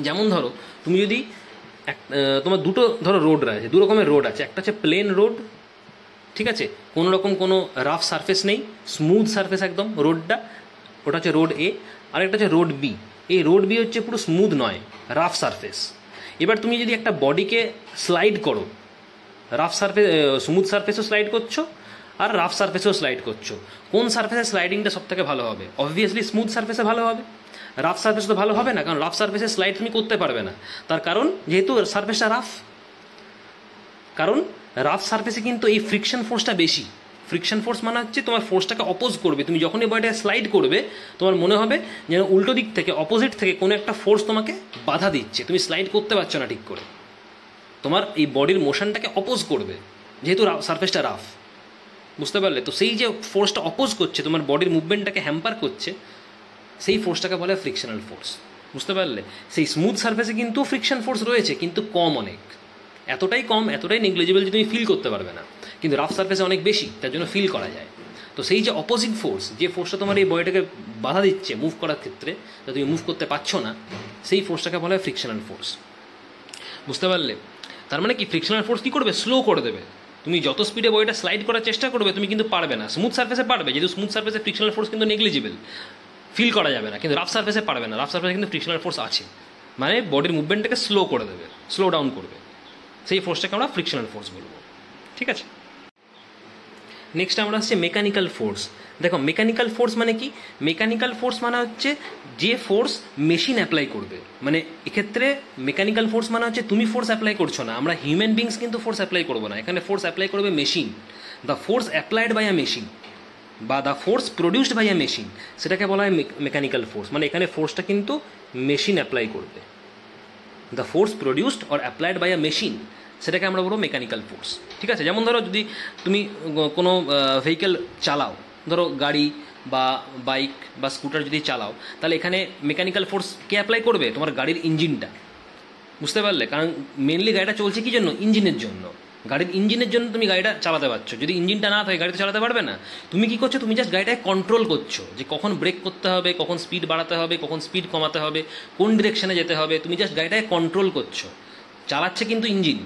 যেমন ধরো তুমি যদি তোমার দুটো ধরো রোড আছে, দু রকমের রোড আছে, একটা হচ্ছে প্লেন রোড, ঠিক আছে, কোনো রকম কোনো রাফ সারফেস নেই, স্মুথ সারফেস একদম রোডটা, ওটা হচ্ছে রোড এ। আরেকটা হচ্ছে রোড বি। এই রোড বি হচ্ছে পুরো স্মুথ নয়, রাফ সারফেস। এবার তুমি যদি একটা বডিকে স্লাইড করো, রাফ সারফেস স্মুথ সারফেসও স্লাইড করছো আর রাফ সারফেসেও স্লাইড করছো, কোন সারফেসে স্লাইডিংটা সব থেকে ভালো হবে? অবভিয়াসলি স্মুথ সারফেসে ভালো হবে। রাফ সারফেস তো ভালো হবে না, কারণ রাফ সারফেসে স্লাইড তুমি করতে পারবে না। তার কারণ যেহেতু সারফেসটা রাফ, কারণ রাফ সারফেসে কিন্তু এই ফ্রিকশন ফোর্সটা বেশি। ফ্রিকশন ফোর্স মানে হচ্ছে তোমার ফোর্সটাকে অপোজ করবে। তুমি যখনই বডিটাকে স্লাইড করবে তোমার মনে হবে যেন উল্টো দিক থেকে, অপোজিট থেকে কোনো একটা ফোর্স তোমাকে বাধা দিচ্ছে, তুমি স্লাইড করতে পারছো না ঠিক করে, তোমার এই বডির মোশনটাকে অপোজ করবে যেহেতু সারফেসটা রাফ। বুঝতে পারলে? তো সেই যে ফোর্সটা অপোজ করছে, তোমার বডির মুভমেন্টটাকে হ্যাম্পার করছে, সেই ফোর্সটাকে বলে ফ্রিকশনাল ফোর্স। বুঝতে পারলে? সেই স্মুথ সারফেসে কিন্তু ফ্রিকশন ফোর্স রয়েছে, কিন্তু কম, অনেক, এতটাই কম, এতটাই নেগলিজিবল যে তুমি ফিল করতে পারবে না। কিন্তু রাফ সারফেসে অনেক বেশি, তার জন্য ফিল করা যায়। তো সেই যে অপোজিট ফোর্স, যে ফোর্সটা তোমার এই বডিটাকে বাধা দিচ্ছে মুভ করার ক্ষেত্রে, যা তুমি মুভ করতে পারছো না, সেই ফোর্সটাকে বলা হয় ফ্রিকশনাল ফোর্স। বুঝতে পারলে? তার মানে কি, ফ্রিকশনাল ফোর্স কী করবে? স্লো করে দেবে। তুমি যত স্পিডে বডিটা স্লাইড করার চেষ্টা করবে তুমি কিন্তু পারবে না। স্মুথ সারফেসে পারবে, যেহেতু স্মুথ সারফেসে ফ্রিকশনাল ফোর্স কিন্তু নেগলিজিবল, ফিল করা যাবে না। কিন্তু রাফ সারফেসে পারবে না, রাফ সারফেসে কিন্তু ফ্রিকশনাল ফোর্স আছে, মানে বডির মুভমেন্টটাকে স্লো করে দেবে, স্লো ডাউন করবে। সেই ফোর্সটাকে আমরা ফ্রিকশনাল ফোর্স বলবো, ঠিক আছে। নেক্সট আমরা আসছে মেকানিক্যাল ফোর্স। দেখো, মেকানিক্যাল ফোর্স মানে কি? মেকানিক্যাল ফোর্স মানে হচ্ছে যে ফোর্স মেশিন অ্যাপ্লাই করবে। মানে এক্ষেত্রে মেকানিক্যাল ফোর্স মানে হচ্ছে তুমি ফোর্স অ্যাপ্লাই করছো না, আমরা হিউম্যান বিংস কিন্তু ফোর্স অ্যাপ্লাই করবো না, এখানে ফোর্স অ্যাপ্লাই করবে machine. The force applied by a machine বা the force produced by a machine, সেটাকে বলা হয় মেকানিক্যাল ফোর্স। মানে এখানে ফোর্সটা কিন্তু মেশিন অ্যাপ্লাই করবে। The force produced or applied by a machine, সেটাকে আমরা বলবো মেকানিক্যাল ফোর্স, ঠিক আছে। যেমন ধরো যদি তুমি কোনো ভেহিকেল চালাও, ধরো গাড়ি বা বাইক বা স্কুটার যদি চালাও, তাহলে এখানে মেকানিক্যাল ফোর্স কে অ্যাপ্লাই করবে? তোমার গাড়ির ইঞ্জিনটা। বুঝতে পারলে? কারণ মেনলি গাড়িটা চলছে কি জন্য? ইঞ্জিনের জন্য। গাড়ির ইঞ্জিনের জন্য তুমি গাড়িটা চালাতে পারছো, যদি ইঞ্জিনটা না থাকে গাড়িতে চালাতে পারবে না। তুমি কি করছো? তুমি জাস্ট গাড়িটাকে কন্ট্রোল করছো, যে কখন ব্রেক করতে হবে, কখন স্পিড বাড়াতে হবে, কখন স্পিড কমাতে হবে, কোন ডিরেকশনে যেতে হবে, তুমি জাস্ট গাড়িটাকে কন্ট্রোল করছো, চালাচ্ছে কিন্তু ইঞ্জিন।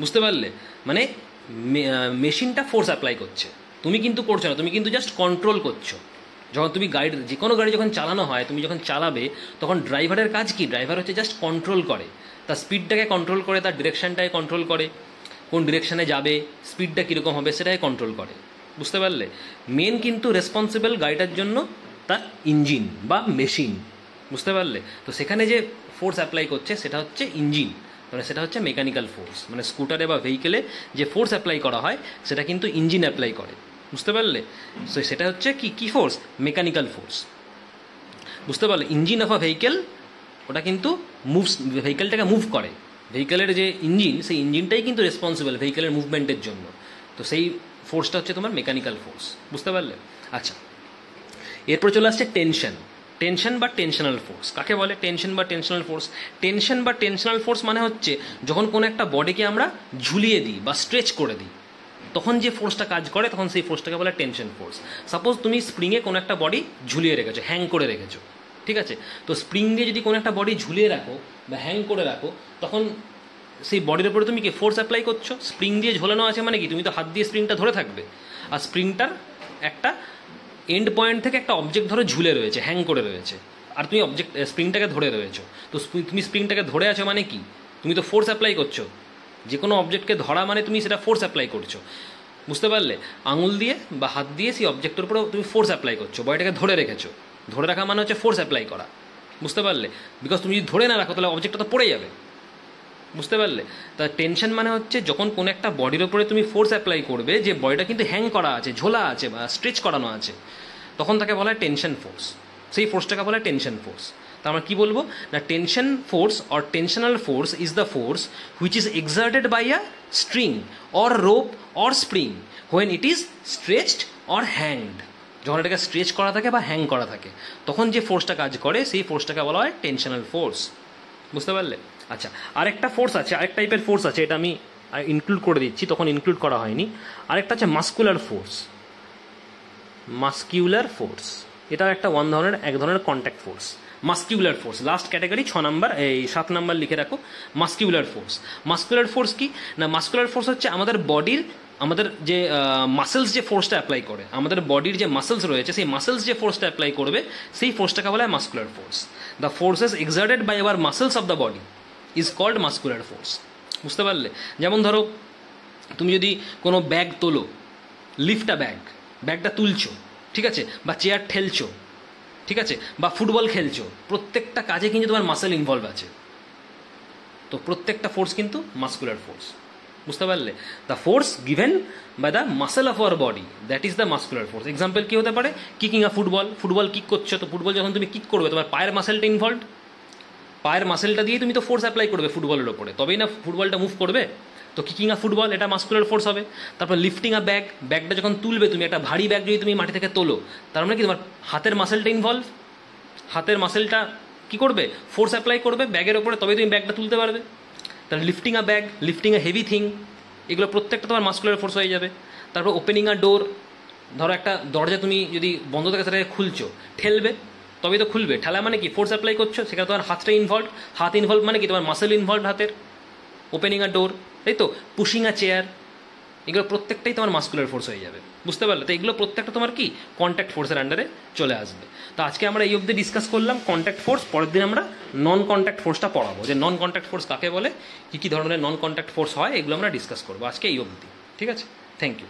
বুঝতে পারলে? মানে মেশিনটা ফোর্স অ্যাপ্লাই করছে, তুমি কিন্তু করছো না, তুমি কিন্তু জাস্ট কন্ট্রোল করছো। যখন তুমি গাড়ি, যে কোনো গাড়ি যখন চালানো হয়, তুমি যখন চালাবে তখন ড্রাইভারের কাজ কি? ড্রাইভার হচ্ছে জাস্ট কন্ট্রোল করে, তার স্পিডটাকে কন্ট্রোল করে, তার ডিরেকশনটাকে কন্ট্রোল করে, কোন ডিরেকশনে যাবে, স্পিডটা কীরকম হবে সেটাকে কন্ট্রোল করে। বুঝতে পারলে? মেন কিন্তু রেসপন্সিবল গাড়িটার জন্য তার ইঞ্জিন বা মেশিন। বুঝতে পারলে? তো সেখানে যে ফোর্স অ্যাপ্লাই করছে সেটা হচ্ছে ইঞ্জিন, মানে সেটা হচ্ছে মেকানিক্যাল ফোর্স। মানে স্কুটারে বা ভেহিকেলে যে ফোর্স অ্যাপ্লাই করা হয় সেটা কিন্তু ইঞ্জিন অ্যাপ্লাই করে। বুঝতে পারলে? সো সেটা হচ্ছে কি ফোর্স? Mechanical force. বুঝতে পারলে? ইঞ্জিন অফ আ ভেহিকেল, ওটা কিন্তু মুভস, ভেহিকেলটাকে মুভ করে। ভেহিকেলের যে ইঞ্জিন, সেই ইঞ্জিনটাই কিন্তু রেসপন্সিবল ভেহিকেলের মুভমেন্টের জন্য। তো সেই ফোর্সটা হচ্ছে তোমার মেকানিক্যাল ফোর্স। বুঝতে পারলে? আচ্ছা, এরপর চলে আসছে টেনশন। টেনশন বা টেনশনাল ফোর্স কাকে বলে? টেনশন বা টেনশনাল ফোর্স, টেনশন বা টেনশনাল ফোর্স মানে হচ্ছে যখন কোনো একটা বডিকে আমরা ঝুলিয়ে দিই বা স্ট্রেচ করে দিই, তখন যে ফোর্সটা কাজ করে, তখন সেই ফোর্সটাকে বলে টেনশন ফোর্স। সাপোজ তুমি স্প্রিংয়ে কোনো একটা বডি ঝুলিয়ে রেখেছো, হ্যাং করে রেখেছো, ঠিক আছে। তো স্প্রিং দিয়ে যদি কোনো একটা বডি ঝুলিয়ে রাখো বা হ্যাং করে রাখো, তখন সেই বডির উপরে তুমি কি ফোর্স অ্যাপ্লাই করছো? স্প্রিং দিয়ে ঝোলানো আছে মানে কি, তুমি তো হাত দিয়ে স্প্রিংটা ধরে থাকবে, আর স্প্রিংটার একটা এন্ড পয়েন্ট থেকে একটা অবজেক্ট ধরে ঝুলে রয়েছে, হ্যাং করে রয়েছে, আর তুমি স্প্রিংটাকে ধরে রয়েছো। তো তুমি স্প্রিংটাকে ধরে আছো মানে কি, তুমি তো ফোর্স অ্যাপ্লাই করছো। যে কোনো অবজেক্টকে ধরা মানে তুমি সেটা ফোর্স অ্যাপ্লাই করছো। বুঝতে পারলে? আঙুল দিয়ে বা হাত দিয়ে সেই অবজেক্টের উপরে তুমি ফোর্স অ্যাপ্লাই করছো, বডিটাকে ধরে রেখেছো। ধরে রাখা মানে হচ্ছে ফোর্স অ্যাপ্লাই করা। বুঝতে পারলে? বিকজ তুমি যদি ধরে না রাখো তাহলে অবজেক্টটা তো পড়ে যাবে, বুঝতে পারলে? তা টেনশন মানে হচ্ছে যখন কোনো একটা বডির ওপরে তুমি ফোর্স অ্যাপ্লাই করবে, যে বডিটা কিন্তু হ্যাং করা আছে, ঝোলা আছে বা স্ট্রেচ করানো আছে, তখন তাকে বলা হয় টেনশন ফোর্স। সেই ফোর্সটাকে বলা হয় টেনশন ফোর্স। তা আমরা কী বলবো না, tension force or tensional force is the force which is exerted by a string or rope or spring when it is stretched or hanged. যখন এটাকে স্ট্রেচ করা থাকে বা হ্যাং করা থাকে, তখন যে ফোর্সটা কাজ করে সেই ফোর্সটাকে বলা হয় টেনশনাল ফোর্স। বুঝতে পারলে? আচ্ছা, আরেকটা ফোর্স আছে, আরেক টাইপের ফোর্স আছে, এটা আমি ইনক্লুড করে দিচ্ছি, তখন ইনক্লুড করা হয়নি। আরেকটা আছে মাস্কুলার ফোর্স। মাস্কিউলার ফোর্স এটা একটা এক ধরনের contact force. Muscular force last category 6 number, এই 7 নাম্বার লিখে রাখো। মাস্কিউলার ফোর্স, মাস্কুলার ফোর্স কি না, মাস্কুলার ফোর্স হচ্ছে আমাদের বডির, আমাদের যে মাসেলস যে ফোর্সটা অ্যাপ্লাই করে, আমাদের বডির যে মাসেলস রয়েছে সেই মাসেলস যে ফোর্সটা অ্যাপ্লাই করবে সেই ফোর্সটাকে বলা হয় muscular force. The forces exerted by our muscles of the body is called muscular force. বুঝতে পারলে? যেমন ধরো তুমি যদি কোনো ব্যাগ তোলো, লিফটা ব্যাগটা তুলছো, ঠিক আছে, বা চেয়ার ঠেলছো, ঠিক আছে, বা ফুটবল খেলছো, প্রত্যেকটা কাজে কিন্তু তোমার মাসেল ইনভলভ আছে। তো প্রত্যেকটা ফোর্স কিন্তু মাস্কুলার ফোর্স। বুঝতে পারলে? The force given by the muscle of our body, that is the muscular force. Example কী হতে পারে? কিকিং আ ফুটবল কিক করছো, তো ফুটবল যখন তুমি কিক করবে তোমার পায়ের মাসেলটা ইনভলভ, পায়ের মাসেলটা দিয়ে তুমি তো ফোর্স অ্যাপ্লাই করবে ফুটবলের ওপরে, তবেই না ফুটবলটা মুভ করবে। তো কিকিং আ ফুটবল এটা মাস্কুলার ফোর্স হবে। তারপর লিফটিং আ ব্যাগটা যখন তুলবে তুমি, একটা ভারী ব্যাগ যদি তুমি মাটি থেকে তোলো, তার মানে কি তোমার হাতের মাসেলটা ইনভলভ, হাতের মাসেলটা কী করবে? ফোর্স অ্যাপ্লাই করবে ব্যাগের ওপরে, তবেই তুমি ব্যাগটা তুলতে পারবে। তাহলে লিফটিং আ ব্যাগ, লিফটিং আ হেভি থিং, এগুলো প্রত্যেকটা তোমার মাস্কুলার ফোর্স হয়ে যাবে। তারপর ওপেনিং আ ডোর, ধরো একটা দরজা তুমি যদি বন্ধ থাকে সেটাকে খুলছো, ঠেলবে তবেই তো খুলবে। ঠেলা মানে কি? ফোর্স অ্যাপ্লাই করছো, সেখানে তোমার হাতটা ইনভলভ, হাত ইনভলভ মানে কি? তোমার মাসেল ইনভলভ হাতের। ওপেনিং আ ডোর, তাই তো, পুশিং আ চেয়ার, এগুলো প্রত্যেকটাই তোমার মাস্কুলার ফোর্স হয়ে যাবে। বুঝতে পারলে? তো এগুলো প্রত্যেকটা তোমার কি কন্ট্যাক্ট ফোর্সের আন্ডারে চলে আসবে। তো আজকে আমরা এই অবধি ডিসকাস করলাম কন্ট্যাক্ট ফোর্স। পরের দিন আমরা নন কন্ট্যাক্ট ফোর্সটা পড়াবো, যে নন কন্ট্যাক্ট ফোর্স কাকে বলে, কী কী ধরনের নন কন্ট্যাক্ট ফোর্স হয়, এগুলো আমরা ডিসকাস করবো। আজকে এই অবধি, ঠিক আছে? Thank you.